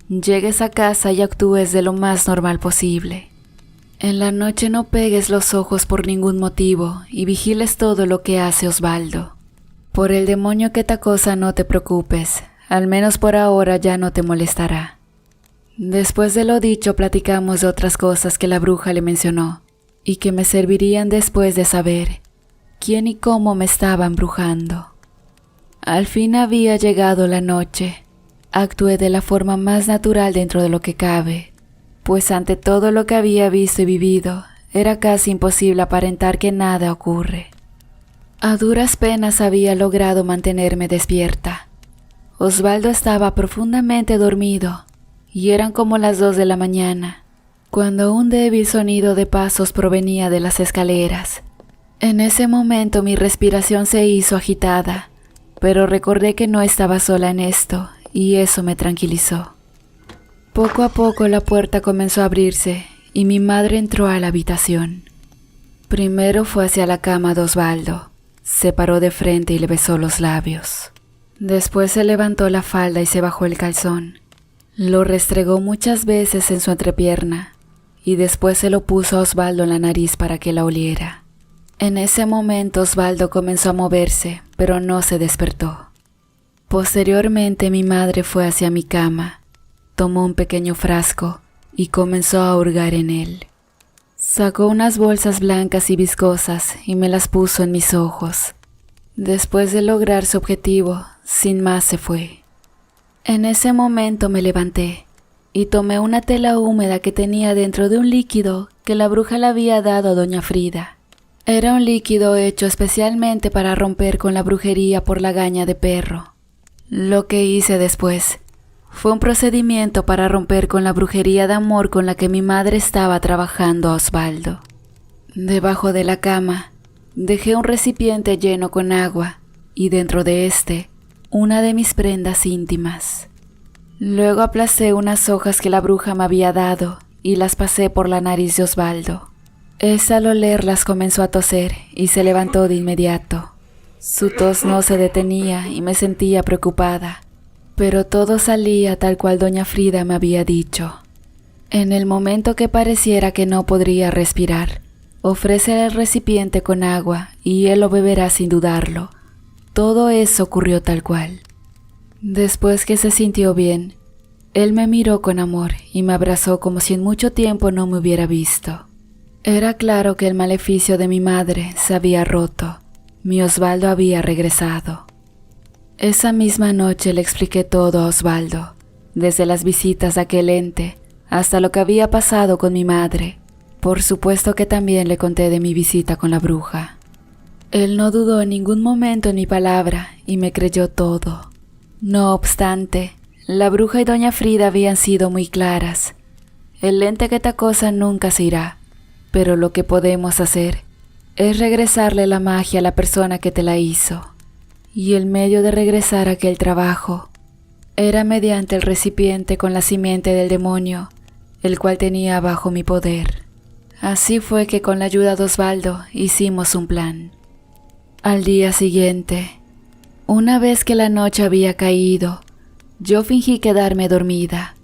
Llegues a casa y actúes de lo más normal posible. En la noche no pegues los ojos por ningún motivo y vigiles todo lo que hace Osvaldo. Por el demonio que te acosa no te preocupes, al menos por ahora ya no te molestará. Después de lo dicho platicamos de otras cosas que la bruja le mencionó y que me servirían después de saber quién y cómo me estaba embrujando. Al fin había llegado la noche. Actué de la forma más natural dentro de lo que cabe, pues ante todo lo que había visto y vivido, era casi imposible aparentar que nada ocurre. A duras penas había logrado mantenerme despierta. Osvaldo estaba profundamente dormido, y eran como las 2 de la mañana, cuando un débil sonido de pasos provenía de las escaleras. En ese momento mi respiración se hizo agitada, pero recordé que no estaba sola en esto, y eso me tranquilizó. Poco a poco la puerta comenzó a abrirse y mi madre entró a la habitación. Primero fue hacia la cama de Osvaldo, se paró de frente y le besó los labios. Después se levantó la falda y se bajó el calzón. Lo restregó muchas veces en su entrepierna y después se lo puso a Osvaldo en la nariz para que la oliera. En ese momento Osvaldo comenzó a moverse, pero no se despertó. Posteriormente mi madre fue hacia mi cama. Tomó un pequeño frasco y comenzó a hurgar en él. Sacó unas bolsas blancas y viscosas y me las puso en mis ojos. Después de lograr su objetivo, sin más se fue. En ese momento me levanté y tomé una tela húmeda que tenía dentro de un líquido que la bruja le había dado a doña Frida. Era un líquido hecho especialmente para romper con la brujería por lagaña de perro. Lo que hice después fue un procedimiento para romper con la brujería de amor con la que mi madre estaba trabajando a Osvaldo. Debajo de la cama, dejé un recipiente lleno con agua y dentro de este, una de mis prendas íntimas. Luego aplasté unas hojas que la bruja me había dado y las pasé por la nariz de Osvaldo. Él al olerlas comenzó a toser y se levantó de inmediato. Su tos no se detenía y me sentía preocupada. Pero todo salía tal cual doña Frida me había dicho. En el momento que pareciera que no podría respirar, ofrécele el recipiente con agua y él lo beberá sin dudarlo. Todo eso ocurrió tal cual. Después que se sintió bien, él me miró con amor y me abrazó como si en mucho tiempo no me hubiera visto. Era claro que el maleficio de mi madre se había roto. Mi Osvaldo había regresado. Esa misma noche le expliqué todo a Osvaldo, desde las visitas de aquel ente hasta lo que había pasado con mi madre. Por supuesto que también le conté de mi visita con la bruja. Él no dudó en ningún momento en mi palabra y me creyó todo. No obstante, la bruja y doña Frida habían sido muy claras. El ente que te acosa nunca se irá, pero lo que podemos hacer es regresarle la magia a la persona que te la hizo. Y el medio de regresar aquel trabajo era mediante el recipiente con la simiente del demonio, el cual tenía bajo mi poder. Así fue que con la ayuda de Osvaldo hicimos un plan. Al día siguiente, una vez que la noche había caído, yo fingí quedarme dormida.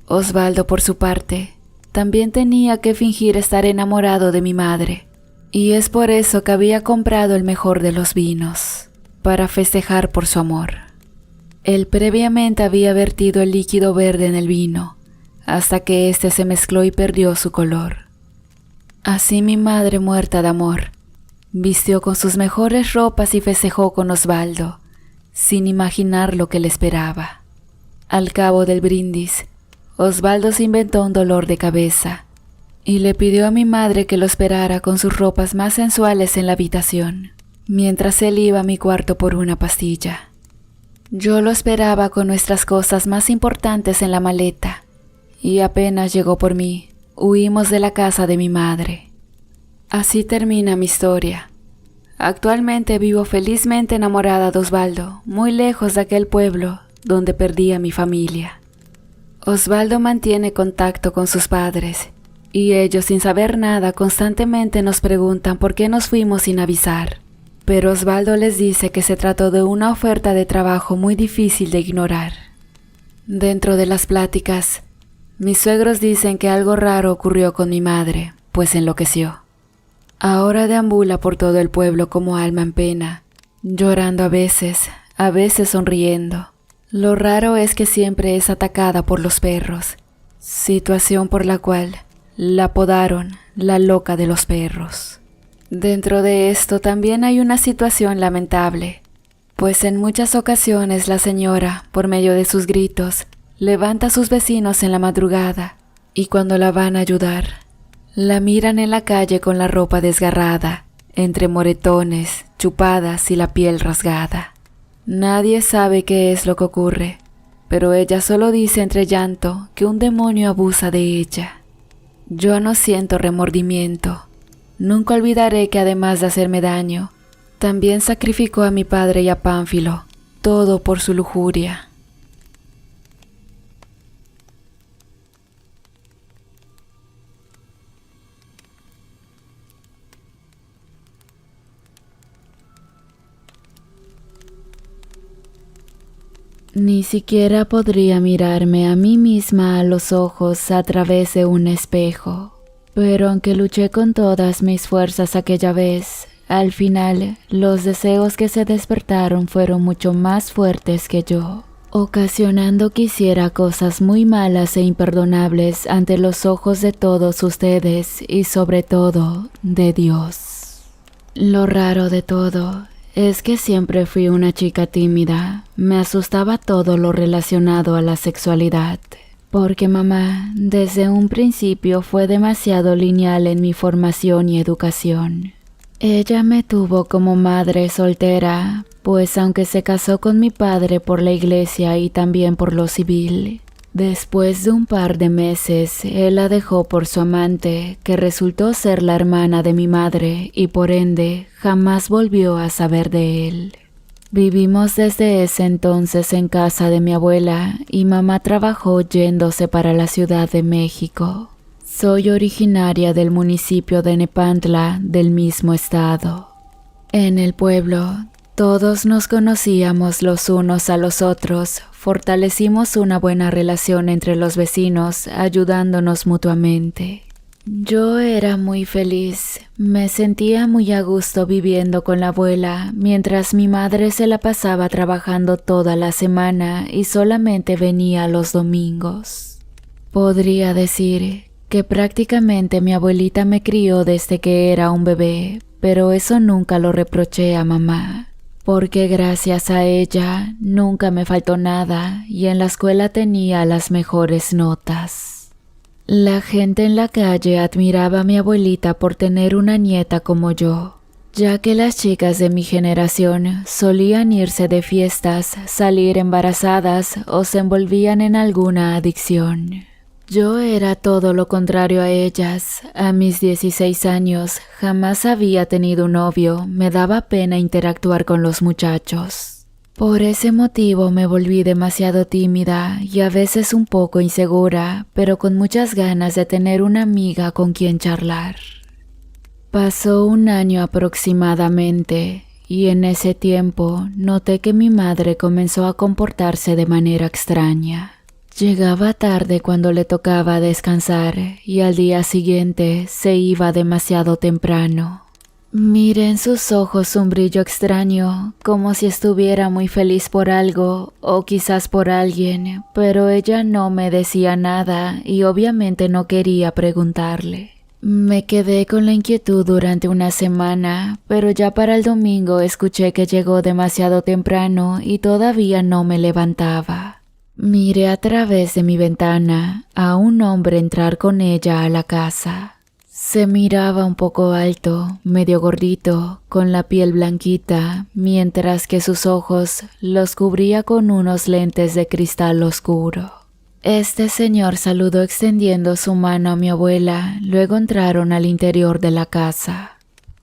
Osvaldo, por su parte, también tenía que fingir estar enamorado de mi madre, y es por eso que había comprado el mejor de los vinos, para festejar por su amor. Él previamente había vertido el líquido verde en el vino, hasta que éste se mezcló y perdió su color. Así mi madre, muerta de amor, vistió con sus mejores ropas y festejó con Osvaldo, sin imaginar lo que le esperaba. Al cabo del brindis, Osvaldo se inventó un dolor de cabeza y le pidió a mi madre que lo esperara con sus ropas más sensuales en la habitación, mientras él iba a mi cuarto por una pastilla. Yo lo esperaba con nuestras cosas más importantes en la maleta, y apenas llegó por mí, huimos de la casa de mi madre. Así termina mi historia. Actualmente vivo felizmente enamorada de Osvaldo, muy lejos de aquel pueblo donde perdí a mi familia. Osvaldo mantiene contacto con sus padres, y ellos, sin saber nada, constantemente nos preguntan por qué nos fuimos sin avisar. Pero Osvaldo les dice que se trató de una oferta de trabajo muy difícil de ignorar. Dentro de las pláticas, mis suegros dicen que algo raro ocurrió con mi madre, pues enloqueció. Ahora deambula por todo el pueblo como alma en pena, llorando a veces sonriendo. Lo raro es que siempre es atacada por los perros, situación por la cual la apodaron la loca de los perros. Dentro de esto también hay una situación lamentable, pues en muchas ocasiones la señora, por medio de sus gritos, levanta a sus vecinos en la madrugada, y cuando la van a ayudar, la miran en la calle con la ropa desgarrada, entre moretones, chupadas y la piel rasgada. Nadie sabe qué es lo que ocurre, pero ella solo dice entre llanto que un demonio abusa de ella. Yo no siento remordimiento. Nunca olvidaré que además de hacerme daño, también sacrificó a mi padre y a Pánfilo, todo por su lujuria. Ni siquiera podría mirarme a mí misma a los ojos a través de un espejo. Pero aunque luché con todas mis fuerzas aquella vez, al final los deseos que se despertaron fueron mucho más fuertes que yo, ocasionando que hiciera cosas muy malas e imperdonables ante los ojos de todos ustedes y sobre todo de Dios. Lo raro de todo es que siempre fui una chica tímida, me asustaba todo lo relacionado a la sexualidad. Porque mamá, desde un principio fue demasiado lineal en mi formación y educación. Ella me tuvo como madre soltera, pues aunque se casó con mi padre por la iglesia y también por lo civil, después de un par de meses, él la dejó por su amante, que resultó ser la hermana de mi madre y por ende jamás volvió a saber de él. Vivimos desde ese entonces en casa de mi abuela y mamá trabajó yéndose para la Ciudad de México. Soy originaria del municipio de Nepantla, del mismo estado. En el pueblo, todos nos conocíamos los unos a los otros, fortalecimos una buena relación entre los vecinos, ayudándonos mutuamente. Yo era muy feliz, me sentía muy a gusto viviendo con la abuela, mientras mi madre se la pasaba trabajando toda la semana y solamente venía los domingos. Podría decir que prácticamente mi abuelita me crió desde que era un bebé, pero eso nunca lo reproché a mamá, porque gracias a ella nunca me faltó nada y en la escuela tenía las mejores notas. La gente en la calle admiraba a mi abuelita por tener una nieta como yo, ya que las chicas de mi generación solían irse de fiestas, salir embarazadas o se envolvían en alguna adicción. Yo era todo lo contrario a ellas. A mis 16 años jamás había tenido un novio, me daba pena interactuar con los muchachos. Por ese motivo me volví demasiado tímida y a veces un poco insegura, pero con muchas ganas de tener una amiga con quien charlar. Pasó un año aproximadamente y en ese tiempo noté que mi madre comenzó a comportarse de manera extraña. Llegaba tarde cuando le tocaba descansar y al día siguiente se iba demasiado temprano. Miré en sus ojos un brillo extraño, como si estuviera muy feliz por algo o quizás por alguien, pero ella no me decía nada y obviamente no quería preguntarle. Me quedé con la inquietud durante una semana, pero ya para el domingo escuché que llegó demasiado temprano y todavía no me levantaba. Miré a través de mi ventana a un hombre entrar con ella a la casa. Se miraba un poco alto, medio gordito, con la piel blanquita, mientras que sus ojos los cubría con unos lentes de cristal oscuro. Este señor saludó extendiendo su mano a mi abuela, luego entraron al interior de la casa.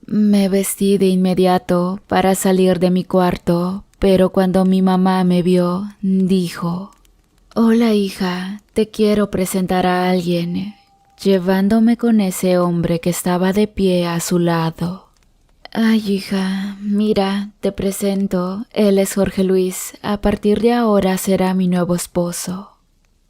Me vestí de inmediato para salir de mi cuarto, pero cuando mi mamá me vio, dijo: «Hola hija, te quiero presentar a alguien», llevándome con ese hombre que estaba de pie a su lado. «Ay, hija, mira, te presento, él es Jorge Luis, a partir de ahora será mi nuevo esposo».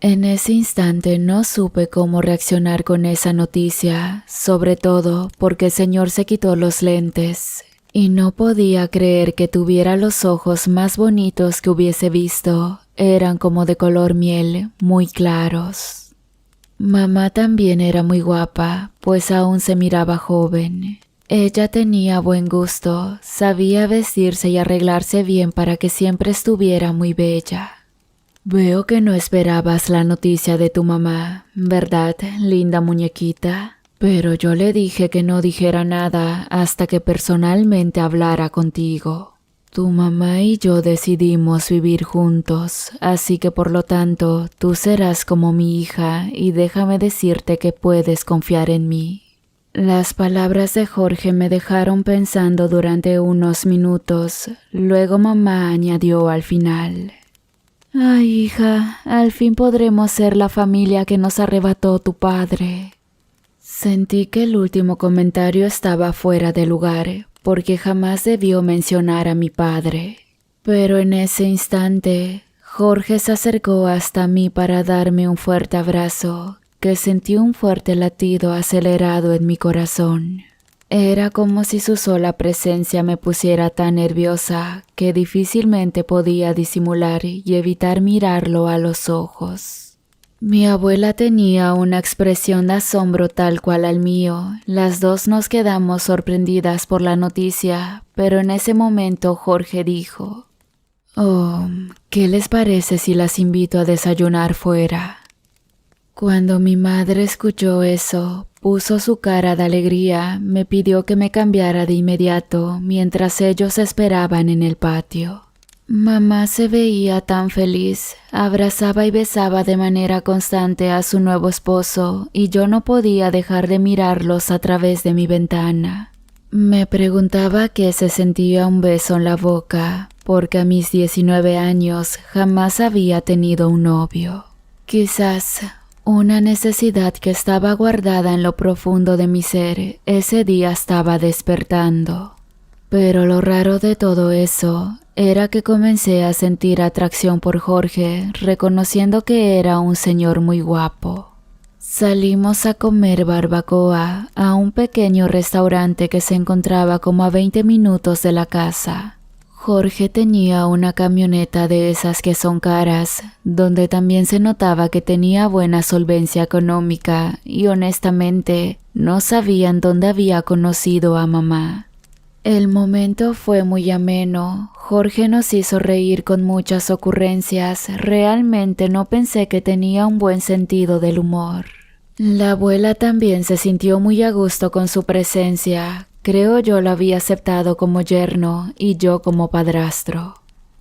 En ese instante no supe cómo reaccionar con esa noticia, sobre todo porque el señor se quitó los lentes y no podía creer que tuviera los ojos más bonitos que hubiese visto, eran como de color miel, muy claros. Mamá también era muy guapa, pues aún se miraba joven. Ella tenía buen gusto, sabía vestirse y arreglarse bien para que siempre estuviera muy bella. «Veo que no esperabas la noticia de tu mamá, ¿verdad, linda muñequita?» Pero yo le dije que no dijera nada hasta que personalmente hablara contigo. Tu mamá y yo decidimos vivir juntos, así que por lo tanto tú serás como mi hija y déjame decirte que puedes confiar en mí. Las palabras de Jorge me dejaron pensando durante unos minutos, luego mamá añadió al final: «Ay, hija, al fin podremos ser la familia que nos arrebató tu padre». Sentí que el último comentario estaba fuera de lugar, porque jamás debió mencionar a mi padre. Pero en ese instante, Jorge se acercó hasta mí para darme un fuerte abrazo, que sentí un fuerte latido acelerado en mi corazón. Era como si su sola presencia me pusiera tan nerviosa que difícilmente podía disimular y evitar mirarlo a los ojos. Mi abuela tenía una expresión de asombro tal cual al mío. Las dos nos quedamos sorprendidas por la noticia, pero en ese momento Jorge dijo: «Oh, ¿qué les parece si las invito a desayunar fuera?». Cuando mi madre escuchó eso, puso su cara de alegría, me pidió que me cambiara de inmediato mientras ellos esperaban en el patio. Mamá se veía tan feliz, abrazaba y besaba de manera constante a su nuevo esposo y yo no podía dejar de mirarlos a través de mi ventana. Me preguntaba qué se sentía un beso en la boca, porque a mis 19 años jamás había tenido un novio. Quizás una necesidad que estaba guardada en lo profundo de mi ser ese día estaba despertando. Pero lo raro de todo eso era que comencé a sentir atracción por Jorge, reconociendo que era un señor muy guapo. Salimos a comer barbacoa a un pequeño restaurante que se encontraba como a 20 minutos de la casa. Jorge tenía una camioneta de esas que son caras, donde también se notaba que tenía buena solvencia económica y honestamente no sabían dónde había conocido a mamá. El momento fue muy ameno. Jorge nos hizo reír con muchas ocurrencias. Realmente no pensé que tenía un buen sentido del humor. La abuela también se sintió muy a gusto con su presencia. Creo yo lo había aceptado como yerno y yo como padrastro.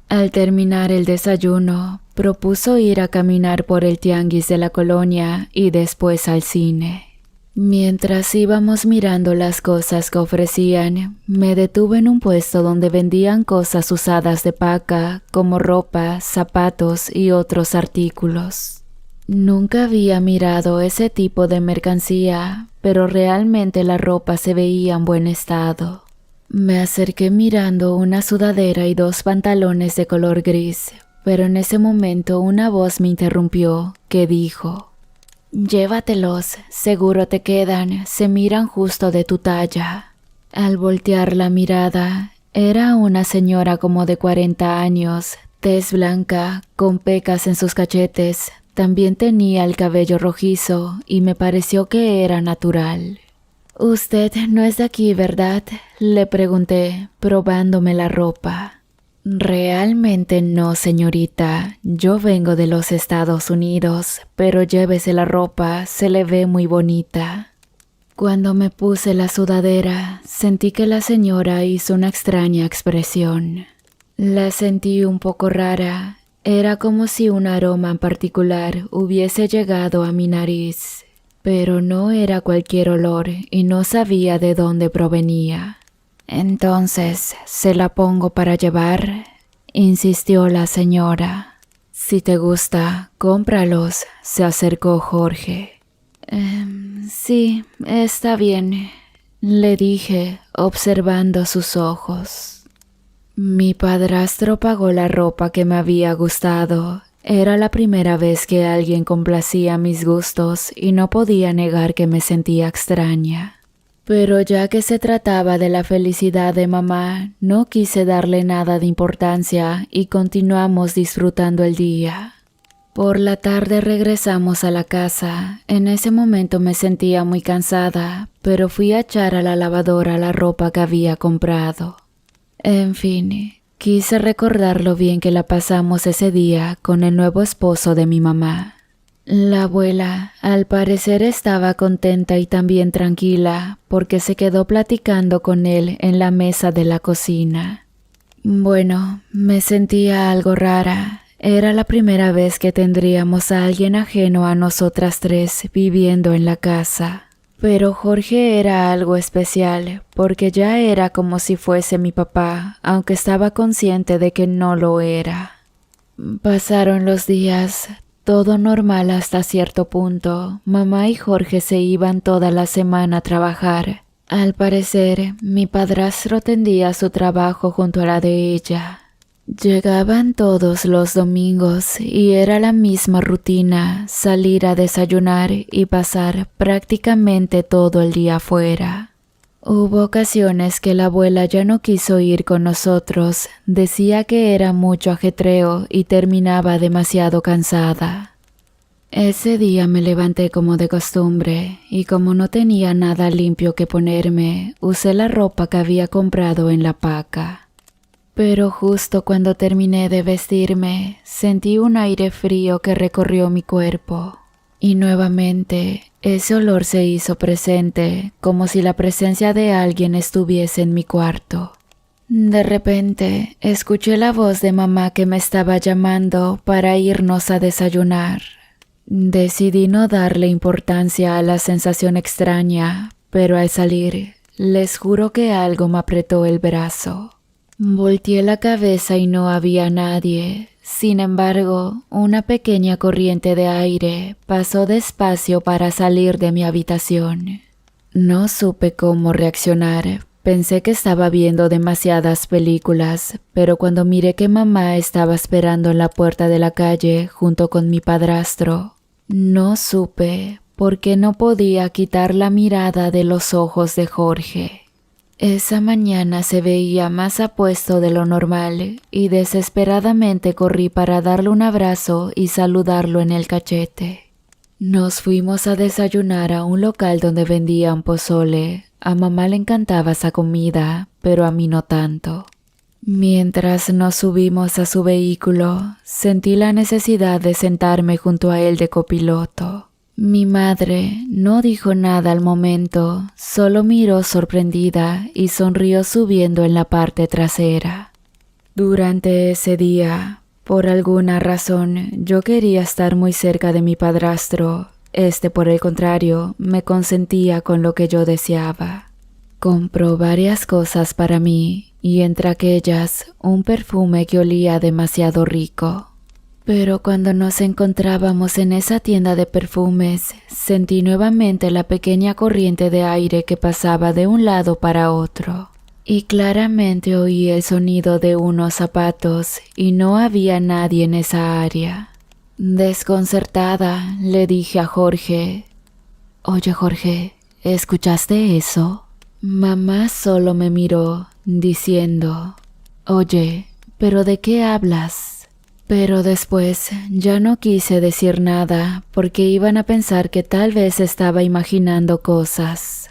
Al terminar el desayuno, propuso ir a caminar por el tianguis de la colonia y después al cine. Mientras íbamos mirando las cosas que ofrecían, me detuve en un puesto donde vendían cosas usadas de paca, como ropa, zapatos y otros artículos. Nunca había mirado ese tipo de mercancía, pero realmente la ropa se veía en buen estado. Me acerqué mirando una sudadera y 2 pantalones de color gris, pero en ese momento una voz me interrumpió, que dijo: «Llévatelos, seguro te quedan, se miran justo de tu talla». Al voltear la mirada, era una señora como de 40 años, tez blanca, con pecas en sus cachetes. También tenía el cabello rojizo y me pareció que era natural. «Usted no es de aquí, ¿verdad?», le pregunté, probándome la ropa. «Realmente no, señorita. Yo vengo de los Estados Unidos, pero llévese la ropa, se le ve muy bonita». Cuando me puse la sudadera, sentí que la señora hizo una extraña expresión. La sentí un poco rara. Era como si un aroma en particular hubiese llegado a mi nariz. Pero no era cualquier olor y no sabía de dónde provenía. «Entonces, ¿se la pongo para llevar?», insistió la señora. «Si te gusta, cómpralos», se acercó Jorge. Sí, está bien», le dije, observando sus ojos. Mi padrastro pagó la ropa que me había gustado. Era la primera vez que alguien complacía mis gustos y no podía negar que me sentía extraña. Pero ya que se trataba de la felicidad de mamá, no quise darle nada de importancia y continuamos disfrutando el día. Por la tarde regresamos a la casa. En ese momento me sentía muy cansada, pero fui a echar a la lavadora la ropa que había comprado. En fin, quise recordar lo bien que la pasamos ese día con el nuevo esposo de mi mamá. La abuela, al parecer, estaba contenta y también tranquila porque se quedó platicando con él en la mesa de la cocina. Bueno, me sentía algo rara. Era la primera vez que tendríamos a alguien ajeno a nosotras 3 viviendo en la casa. Pero Jorge era algo especial, porque ya era como si fuese mi papá, aunque estaba consciente de que no lo era. Pasaron los días, todo normal hasta cierto punto. Mamá y Jorge se iban toda la semana a trabajar. Al parecer, mi padrastro tendía su trabajo junto a la de ella. Llegaban todos los domingos y era la misma rutina, salir a desayunar y pasar prácticamente todo el día afuera. Hubo ocasiones que la abuela ya no quiso ir con nosotros, decía que era mucho ajetreo y terminaba demasiado cansada. Ese día me levanté como de costumbre y como no tenía nada limpio que ponerme, usé la ropa que había comprado en la paca. Pero justo cuando terminé de vestirme, sentí un aire frío que recorrió mi cuerpo. Y nuevamente, ese olor se hizo presente, como si la presencia de alguien estuviese en mi cuarto. De repente, escuché la voz de mamá que me estaba llamando para irnos a desayunar. Decidí no darle importancia a la sensación extraña, pero al salir, les juro que algo me apretó el brazo. Volteé la cabeza y no había nadie. Sin embargo, una pequeña corriente de aire pasó despacio para salir de mi habitación. No supe cómo reaccionar. Pensé que estaba viendo demasiadas películas, pero cuando miré que mamá estaba esperando en la puerta de la calle junto con mi padrastro, no supe por qué no podía quitar la mirada de los ojos de Jorge. Esa mañana se veía más apuesto de lo normal y desesperadamente corrí para darle un abrazo y saludarlo en el cachete. Nos fuimos a desayunar a un local donde vendían pozole. A mamá le encantaba esa comida, pero a mí no tanto. Mientras nos subimos a su vehículo, sentí la necesidad de sentarme junto a él de copiloto. Mi madre no dijo nada al momento, solo miró sorprendida y sonrió subiendo en la parte trasera. Durante ese día, por alguna razón, yo quería estar muy cerca de mi padrastro. Por el contrario, me consentía con lo que yo deseaba. Compró varias cosas para mí, y entre aquellas, un perfume que olía demasiado rico. Pero cuando nos encontrábamos en esa tienda de perfumes, sentí nuevamente la pequeña corriente de aire que pasaba de un lado para otro. Y claramente oí el sonido de unos zapatos y no había nadie en esa área. Desconcertada, le dije a Jorge: «Oye Jorge, ¿escuchaste eso?». Mamá solo me miró, diciendo: «Oye, ¿pero de qué hablas?». Pero después ya no quise decir nada porque iban a pensar que tal vez estaba imaginando cosas.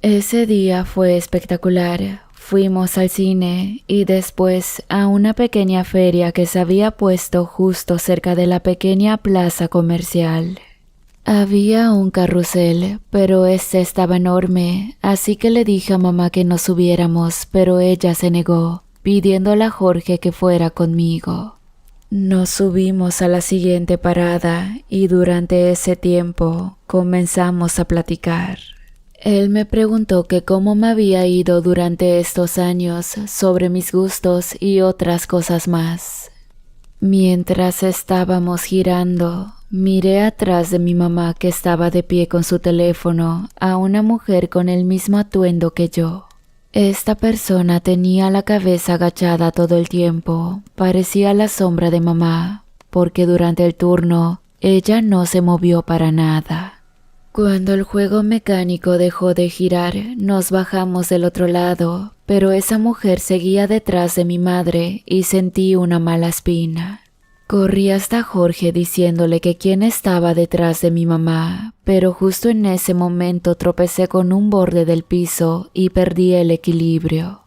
Ese día fue espectacular. Fuimos al cine y después a una pequeña feria que se había puesto justo cerca de la pequeña plaza comercial. Había un carrusel, pero estaba enorme, así que le dije a mamá que nos subiéramos, pero ella se negó, pidiéndole a Jorge que fuera conmigo. Nos subimos a la siguiente parada y durante ese tiempo comenzamos a platicar. Él me preguntó que cómo me había ido durante estos años, sobre mis gustos y otras cosas más. Mientras estábamos girando, miré atrás de mi mamá que estaba de pie con su teléfono a una mujer con el mismo atuendo que yo. Esta persona tenía la cabeza agachada todo el tiempo, parecía la sombra de mamá, porque durante el turno ella no se movió para nada. Cuando el juego mecánico dejó de girar, nos bajamos del otro lado, pero esa mujer seguía detrás de mi madre y sentí una mala espina. Corrí hasta Jorge diciéndole que quién estaba detrás de mi mamá, pero justo en ese momento tropecé con un borde del piso y perdí el equilibrio.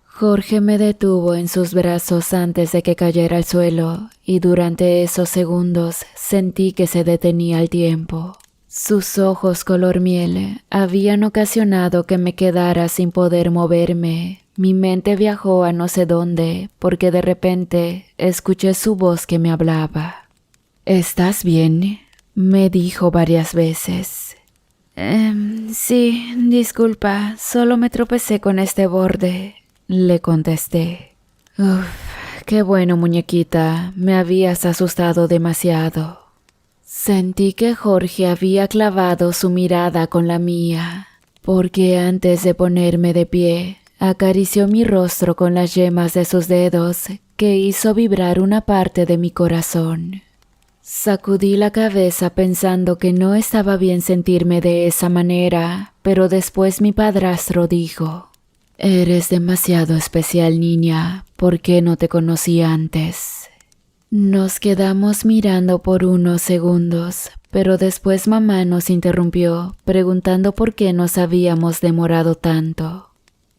Jorge me detuvo en sus brazos antes de que cayera al suelo y durante esos segundos sentí que se detenía el tiempo. Sus ojos color miel habían ocasionado que me quedara sin poder moverme. Mi mente viajó a no sé dónde porque de repente escuché su voz que me hablaba. «¿Estás bien?», me dijo varias veces. Sí, disculpa, solo me tropecé con este borde», le contesté. «Uf, qué bueno, muñequita, me habías asustado demasiado». Sentí que Jorge había clavado su mirada con la mía, porque antes de ponerme de pie, acarició mi rostro con las yemas de sus dedos, que hizo vibrar una parte de mi corazón. Sacudí la cabeza pensando que no estaba bien sentirme de esa manera, pero después mi padrastro dijo: «Eres demasiado especial, niña, ¿por qué no te conocí antes?». Nos quedamos mirando por unos segundos, pero después mamá nos interrumpió, preguntando por qué nos habíamos demorado tanto.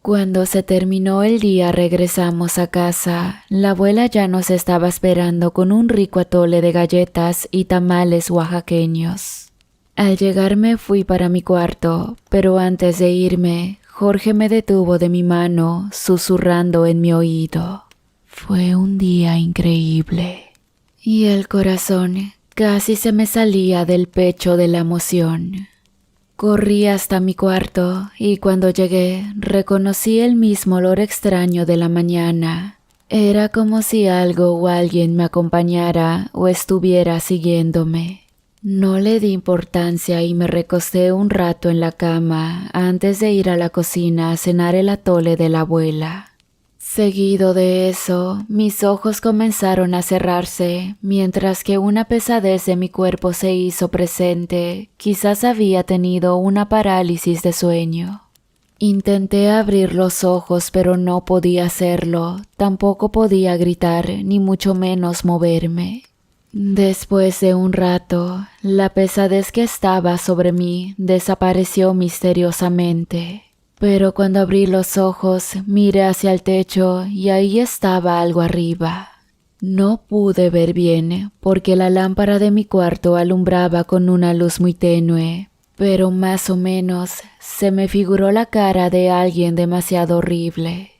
Cuando se terminó el día regresamos a casa. La abuela ya nos estaba esperando con un rico atole de galletas y tamales oaxaqueños. Al llegar me fui para mi cuarto, pero antes de irme, Jorge me detuvo de mi mano, susurrando en mi oído: «Fue un día increíble». Y el corazón casi se me salía del pecho de la emoción. Corrí hasta mi cuarto y cuando llegué reconocí el mismo olor extraño de la mañana. Era como si algo o alguien me acompañara o estuviera siguiéndome. No le di importancia y me recosté un rato en la cama antes de ir a la cocina a cenar el atole de la abuela. Seguido de eso, mis ojos comenzaron a cerrarse, mientras que una pesadez de mi cuerpo se hizo presente. Quizás había tenido una parálisis de sueño. Intenté abrir los ojos, pero no podía hacerlo. Tampoco podía gritar, ni mucho menos moverme. Después de un rato, la pesadez que estaba sobre mí desapareció misteriosamente. Pero cuando abrí los ojos, miré hacia el techo y ahí estaba algo arriba. No pude ver bien porque la lámpara de mi cuarto alumbraba con una luz muy tenue, pero más o menos se me figuró la cara de alguien demasiado horrible.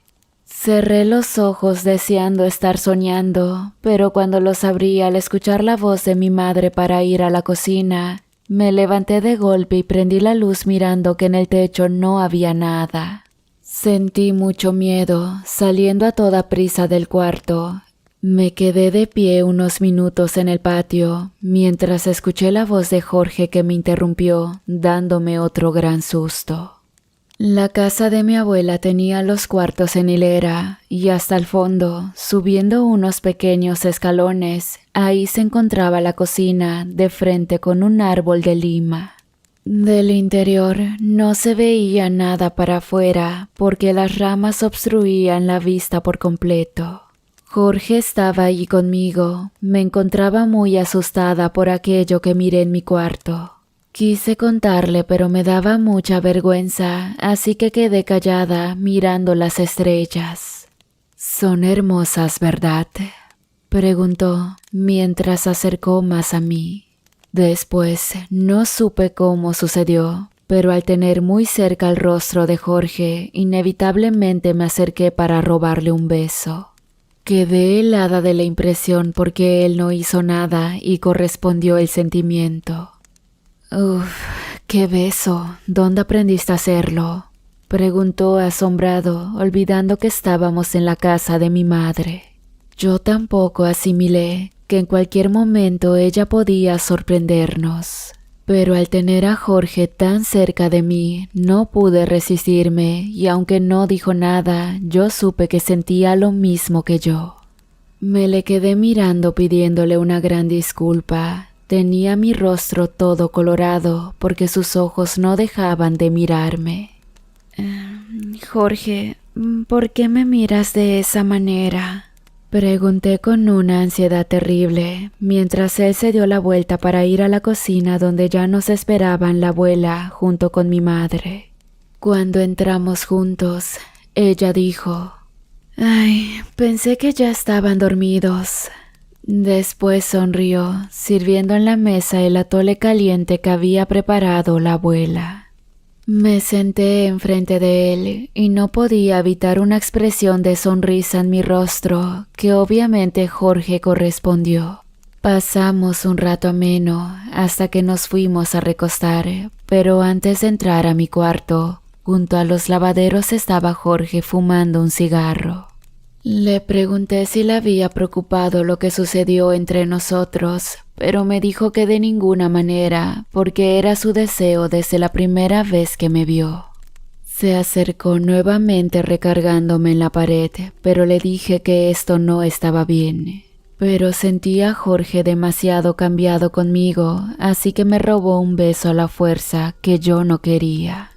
Cerré los ojos deseando estar soñando, pero cuando los abrí al escuchar la voz de mi madre para ir a la cocina, me levanté de golpe y prendí la luz mirando que en el techo no había nada. Sentí mucho miedo, saliendo a toda prisa del cuarto. Me quedé de pie unos minutos en el patio, mientras escuché la voz de Jorge que me interrumpió, dándome otro gran susto. La casa de mi abuela tenía los cuartos en hilera, y hasta el fondo, subiendo unos pequeños escalones, ahí se encontraba la cocina, de frente con un árbol de lima. Del interior no se veía nada para afuera, porque las ramas obstruían la vista por completo. Jorge estaba allí conmigo. Me encontraba muy asustada por aquello que miré en mi cuarto. Quise contarle, pero me daba mucha vergüenza, así que quedé callada mirando las estrellas. «Son hermosas, ¿verdad?», preguntó mientras se acercó más a mí. Después no supe cómo sucedió, pero al tener muy cerca el rostro de Jorge, inevitablemente me acerqué para robarle un beso. Quedé helada de la impresión porque él no hizo nada y correspondió el sentimiento. «Uf, qué beso. ¿Dónde aprendiste a hacerlo?», preguntó asombrado, olvidando que estábamos en la casa de mi madre. Yo tampoco asimilé que en cualquier momento ella podía sorprendernos. Pero al tener a Jorge tan cerca de mí, no pude resistirme y aunque no dijo nada, yo supe que sentía lo mismo que yo. Me le quedé mirando pidiéndole una gran disculpa. Tenía mi rostro todo colorado porque sus ojos no dejaban de mirarme. «Jorge, ¿por qué me miras de esa manera?», pregunté con una ansiedad terrible, mientras él se dio la vuelta para ir a la cocina donde ya nos esperaban la abuela junto con mi madre. Cuando entramos juntos, ella dijo: «Ay, pensé que ya estaban dormidos». Después sonrió, sirviendo en la mesa el atole caliente que había preparado la abuela. Me senté enfrente de él y no podía evitar una expresión de sonrisa en mi rostro, que obviamente Jorge correspondió. Pasamos un rato ameno hasta que nos fuimos a recostar, pero antes de entrar a mi cuarto, junto a los lavaderos estaba Jorge fumando un cigarro. Le pregunté si le había preocupado lo que sucedió entre nosotros, pero me dijo que de ninguna manera, porque era su deseo desde la primera vez que me vio. Se acercó nuevamente recargándome en la pared, pero le dije que esto no estaba bien. Pero sentía a Jorge demasiado cambiado conmigo, así que me robó un beso a la fuerza que yo no quería.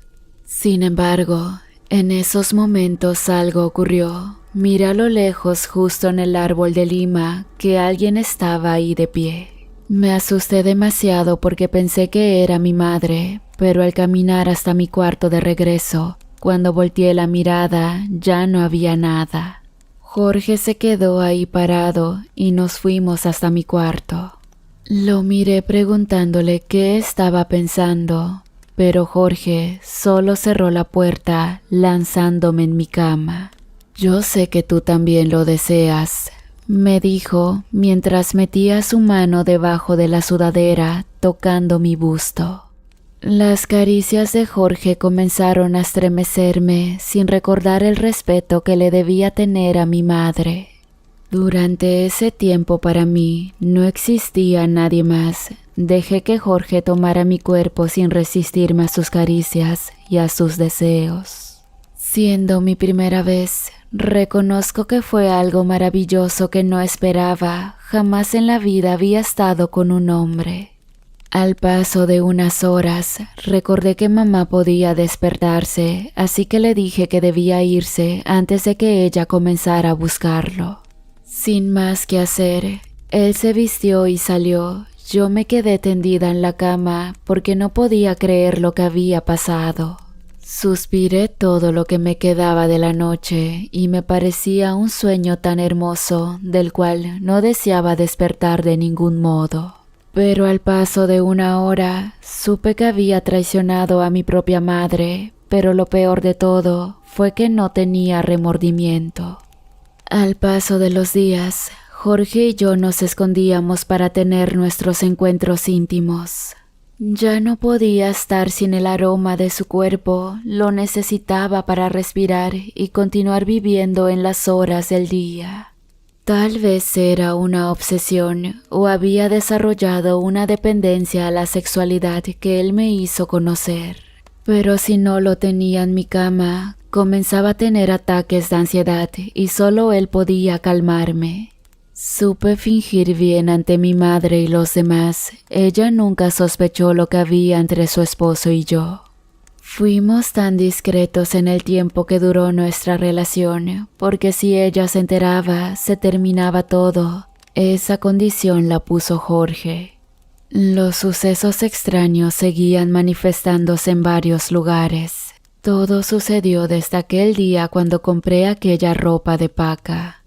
Sin embargo, en esos momentos algo ocurrió. Miré a lo lejos, justo en el árbol de lima, que alguien estaba ahí de pie. Me asusté demasiado porque pensé que era mi madre, pero al caminar hasta mi cuarto de regreso, cuando volteé la mirada, ya no había nada. Jorge se quedó ahí parado y nos fuimos hasta mi cuarto. Lo miré preguntándole qué estaba pensando, pero Jorge solo cerró la puerta lanzándome en mi cama. «Yo sé que tú también lo deseas», me dijo mientras metía su mano debajo de la sudadera tocando mi busto. Las caricias de Jorge comenzaron a estremecerme sin recordar el respeto que le debía tener a mi madre. Durante ese tiempo para mí no existía nadie más. Dejé que Jorge tomara mi cuerpo sin resistirme a sus caricias y a sus deseos. Siendo mi primera vez, reconozco que fue algo maravilloso que no esperaba. Jamás en la vida había estado con un hombre. Al paso de unas horas, recordé que mamá podía despertarse, así que le dije que debía irse antes de que ella comenzara a buscarlo. Sin más que hacer, él se vistió y salió. Yo me quedé tendida en la cama porque no podía creer lo que había pasado. Suspiré todo lo que me quedaba de la noche y me parecía un sueño tan hermoso del cual no deseaba despertar de ningún modo. Pero al paso de una hora supe que había traicionado a mi propia madre, pero lo peor de todo fue que no tenía remordimiento. Al paso de los días, Jorge y yo nos escondíamos para tener nuestros encuentros íntimos. Ya no podía estar sin el aroma de su cuerpo, lo necesitaba para respirar y continuar viviendo en las horas del día. Tal vez era una obsesión o había desarrollado una dependencia a la sexualidad que él me hizo conocer. Pero si no lo tenía en mi cama, comenzaba a tener ataques de ansiedad y solo él podía calmarme. Supe fingir bien ante mi madre y los demás. Ella nunca sospechó lo que había entre su esposo y yo. Fuimos tan discretos en el tiempo que duró nuestra relación, porque si ella se enteraba, se terminaba todo. Esa condición la puso Jorge. Los sucesos extraños seguían manifestándose en varios lugares. Todo sucedió desde aquel día cuando compré aquella ropa de paca.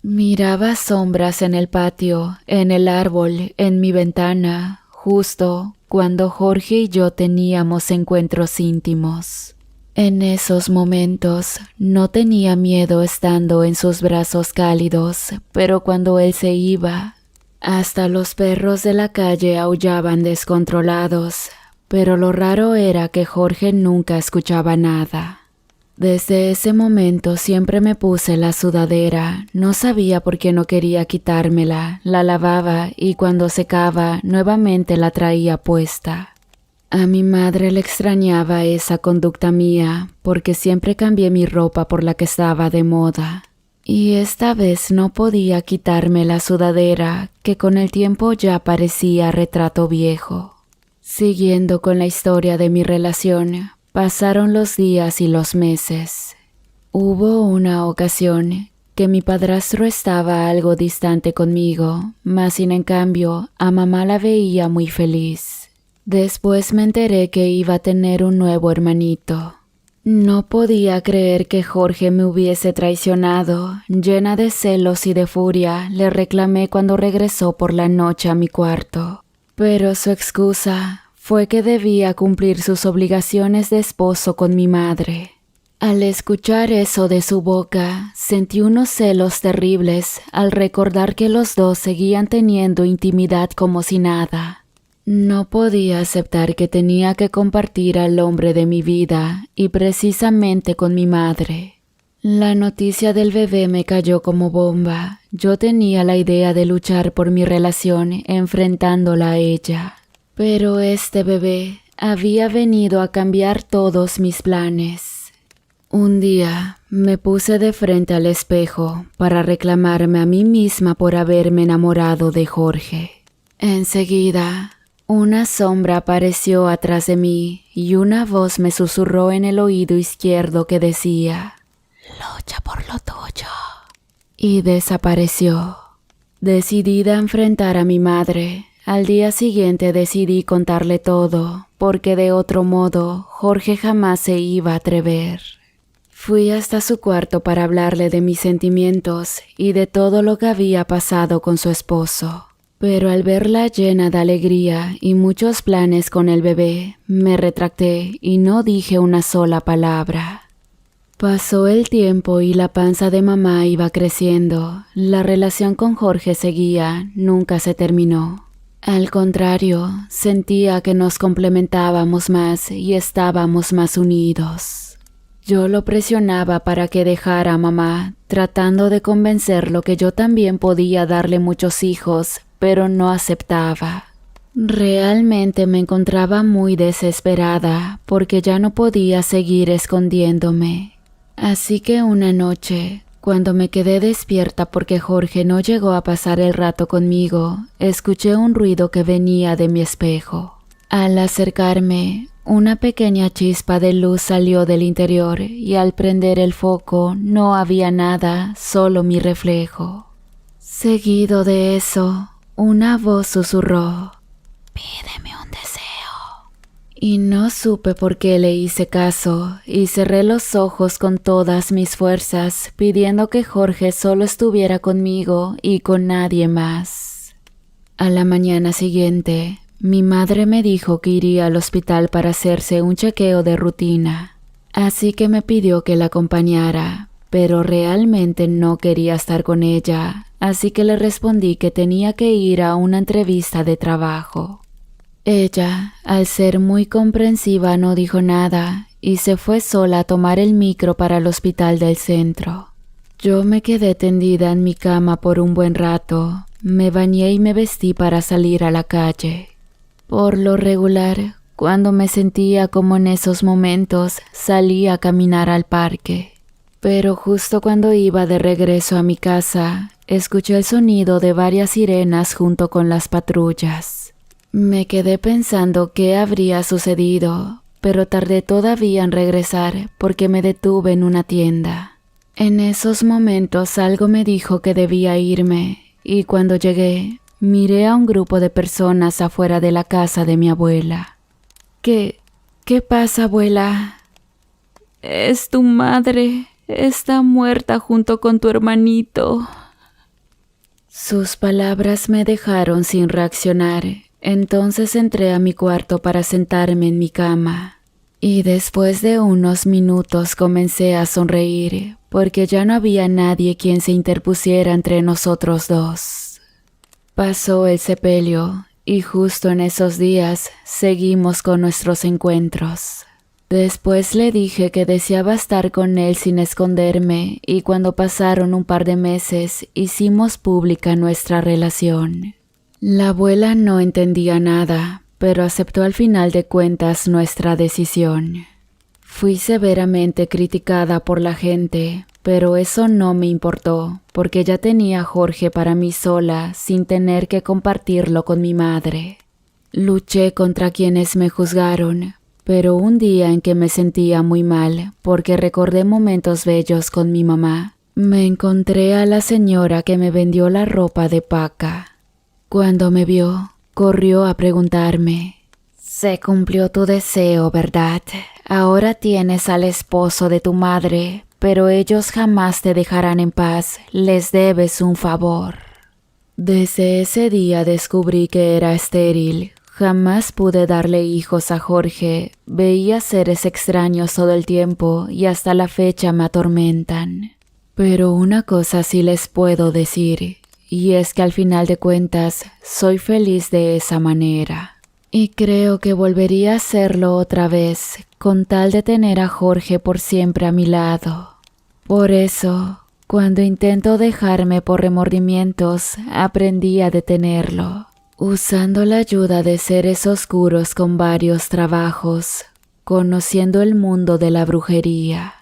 Miraba sombras en el patio, en el árbol, en mi ventana, justo cuando Jorge y yo teníamos encuentros íntimos. En esos momentos no tenía miedo estando en sus brazos cálidos, pero cuando él se iba, hasta los perros de la calle aullaban descontrolados, pero lo raro era que Jorge nunca escuchaba nada. Desde ese momento siempre me puse la sudadera, no sabía por qué no quería quitármela, la lavaba y cuando secaba nuevamente la traía puesta. A mi madre le extrañaba esa conducta mía porque siempre cambié mi ropa por la que estaba de moda. Y esta vez no podía quitarme la sudadera que con el tiempo ya parecía retrato viejo. Siguiendo con la historia de mi relación, pasaron los días y los meses. Hubo una ocasión que mi padrastro estaba algo distante conmigo, mas sin en cambio a mamá la veía muy feliz. Después me enteré que iba a tener un nuevo hermanito. No podía creer que Jorge me hubiese traicionado. Llena de celos y de furia, le reclamé cuando regresó por la noche a mi cuarto. Pero su excusa fue que debía cumplir sus obligaciones de esposo con mi madre. Al escuchar eso de su boca, sentí unos celos terribles al recordar que los dos seguían teniendo intimidad como si nada. No podía aceptar que tenía que compartir al hombre de mi vida y precisamente con mi madre. La noticia del bebé me cayó como bomba. Yo tenía la idea de luchar por mi relación enfrentándola a ella. Pero este bebé había venido a cambiar todos mis planes. Un día me puse de frente al espejo para reclamarme a mí misma por haberme enamorado de Jorge. Enseguida, una sombra apareció atrás de mí y una voz me susurró en el oído izquierdo que decía: «Lucha por lo tuyo». Y desapareció. Decidida a enfrentar a mi madre, al día siguiente decidí contarle todo, porque de otro modo Jorge jamás se iba a atrever. Fui hasta su cuarto para hablarle de mis sentimientos y de todo lo que había pasado con su esposo. Pero al verla llena de alegría y muchos planes con el bebé, me retracté y no dije una sola palabra. Pasó el tiempo y la panza de mamá iba creciendo. La relación con Jorge seguía, nunca se terminó. Al contrario, sentía que nos complementábamos más y estábamos más unidos. Yo lo presionaba para que dejara a mamá, tratando de convencerlo que yo también podía darle muchos hijos, pero no aceptaba. Realmente me encontraba muy desesperada porque ya no podía seguir escondiéndome. Así que una noche, cuando me quedé despierta porque Jorge no llegó a pasar el rato conmigo, escuché un ruido que venía de mi espejo. Al acercarme, una pequeña chispa de luz salió del interior y al prender el foco no había nada, solo mi reflejo. Seguido de eso, una voz susurró: «Pídeme un deseo». Y no supe por qué le hice caso y cerré los ojos con todas mis fuerzas, pidiendo que Jorge solo estuviera conmigo y con nadie más. A la mañana siguiente, mi madre me dijo que iría al hospital para hacerse un chequeo de rutina, así que me pidió que la acompañara, pero realmente no quería estar con ella, así que le respondí que tenía que ir a una entrevista de trabajo. Ella, al ser muy comprensiva, no dijo nada y se fue sola a tomar el micro para el hospital del centro. Yo me quedé tendida en mi cama por un buen rato, me bañé y me vestí para salir a la calle. Por lo regular, cuando me sentía como en esos momentos, salía a caminar al parque. Pero justo cuando iba de regreso a mi casa, escuché el sonido de varias sirenas junto con las patrullas. Me quedé pensando qué habría sucedido, pero tardé todavía en regresar porque me detuve en una tienda. En esos momentos algo me dijo que debía irme, y cuando llegué, miré a un grupo de personas afuera de la casa de mi abuela. ¿Qué pasa, abuela? Es tu madre. Está muerta junto con tu hermanito. Sus palabras me dejaron sin reaccionar. Entonces entré a mi cuarto para sentarme en mi cama. Y después de unos minutos comencé a sonreír, porque ya no había nadie quien se interpusiera entre nosotros dos. Pasó el sepelio, y justo en esos días seguimos con nuestros encuentros. Después le dije que deseaba estar con él sin esconderme, y cuando pasaron un par de meses hicimos pública nuestra relación. La abuela no entendía nada, pero aceptó al final de cuentas nuestra decisión. Fui severamente criticada por la gente, pero eso no me importó, porque ya tenía a Jorge para mí sola, sin tener que compartirlo con mi madre. Luché contra quienes me juzgaron, pero un día en que me sentía muy mal, porque recordé momentos bellos con mi mamá, me encontré a la señora que me vendió la ropa de paca. Cuando me vio, corrió a preguntarme: «Se cumplió tu deseo, ¿verdad? Ahora tienes al esposo de tu madre, pero ellos jamás te dejarán en paz, les debes un favor». Desde ese día descubrí que era estéril. Jamás pude darle hijos a Jorge, veía seres extraños todo el tiempo y hasta la fecha me atormentan. Pero una cosa sí les puedo decir, y es que al final de cuentas soy feliz de esa manera. Y creo que volvería a hacerlo otra vez, con tal de tener a Jorge por siempre a mi lado. Por eso, cuando intento dejarme por remordimientos, aprendí a detenerlo, usando la ayuda de seres oscuros con varios trabajos, conociendo el mundo de la brujería.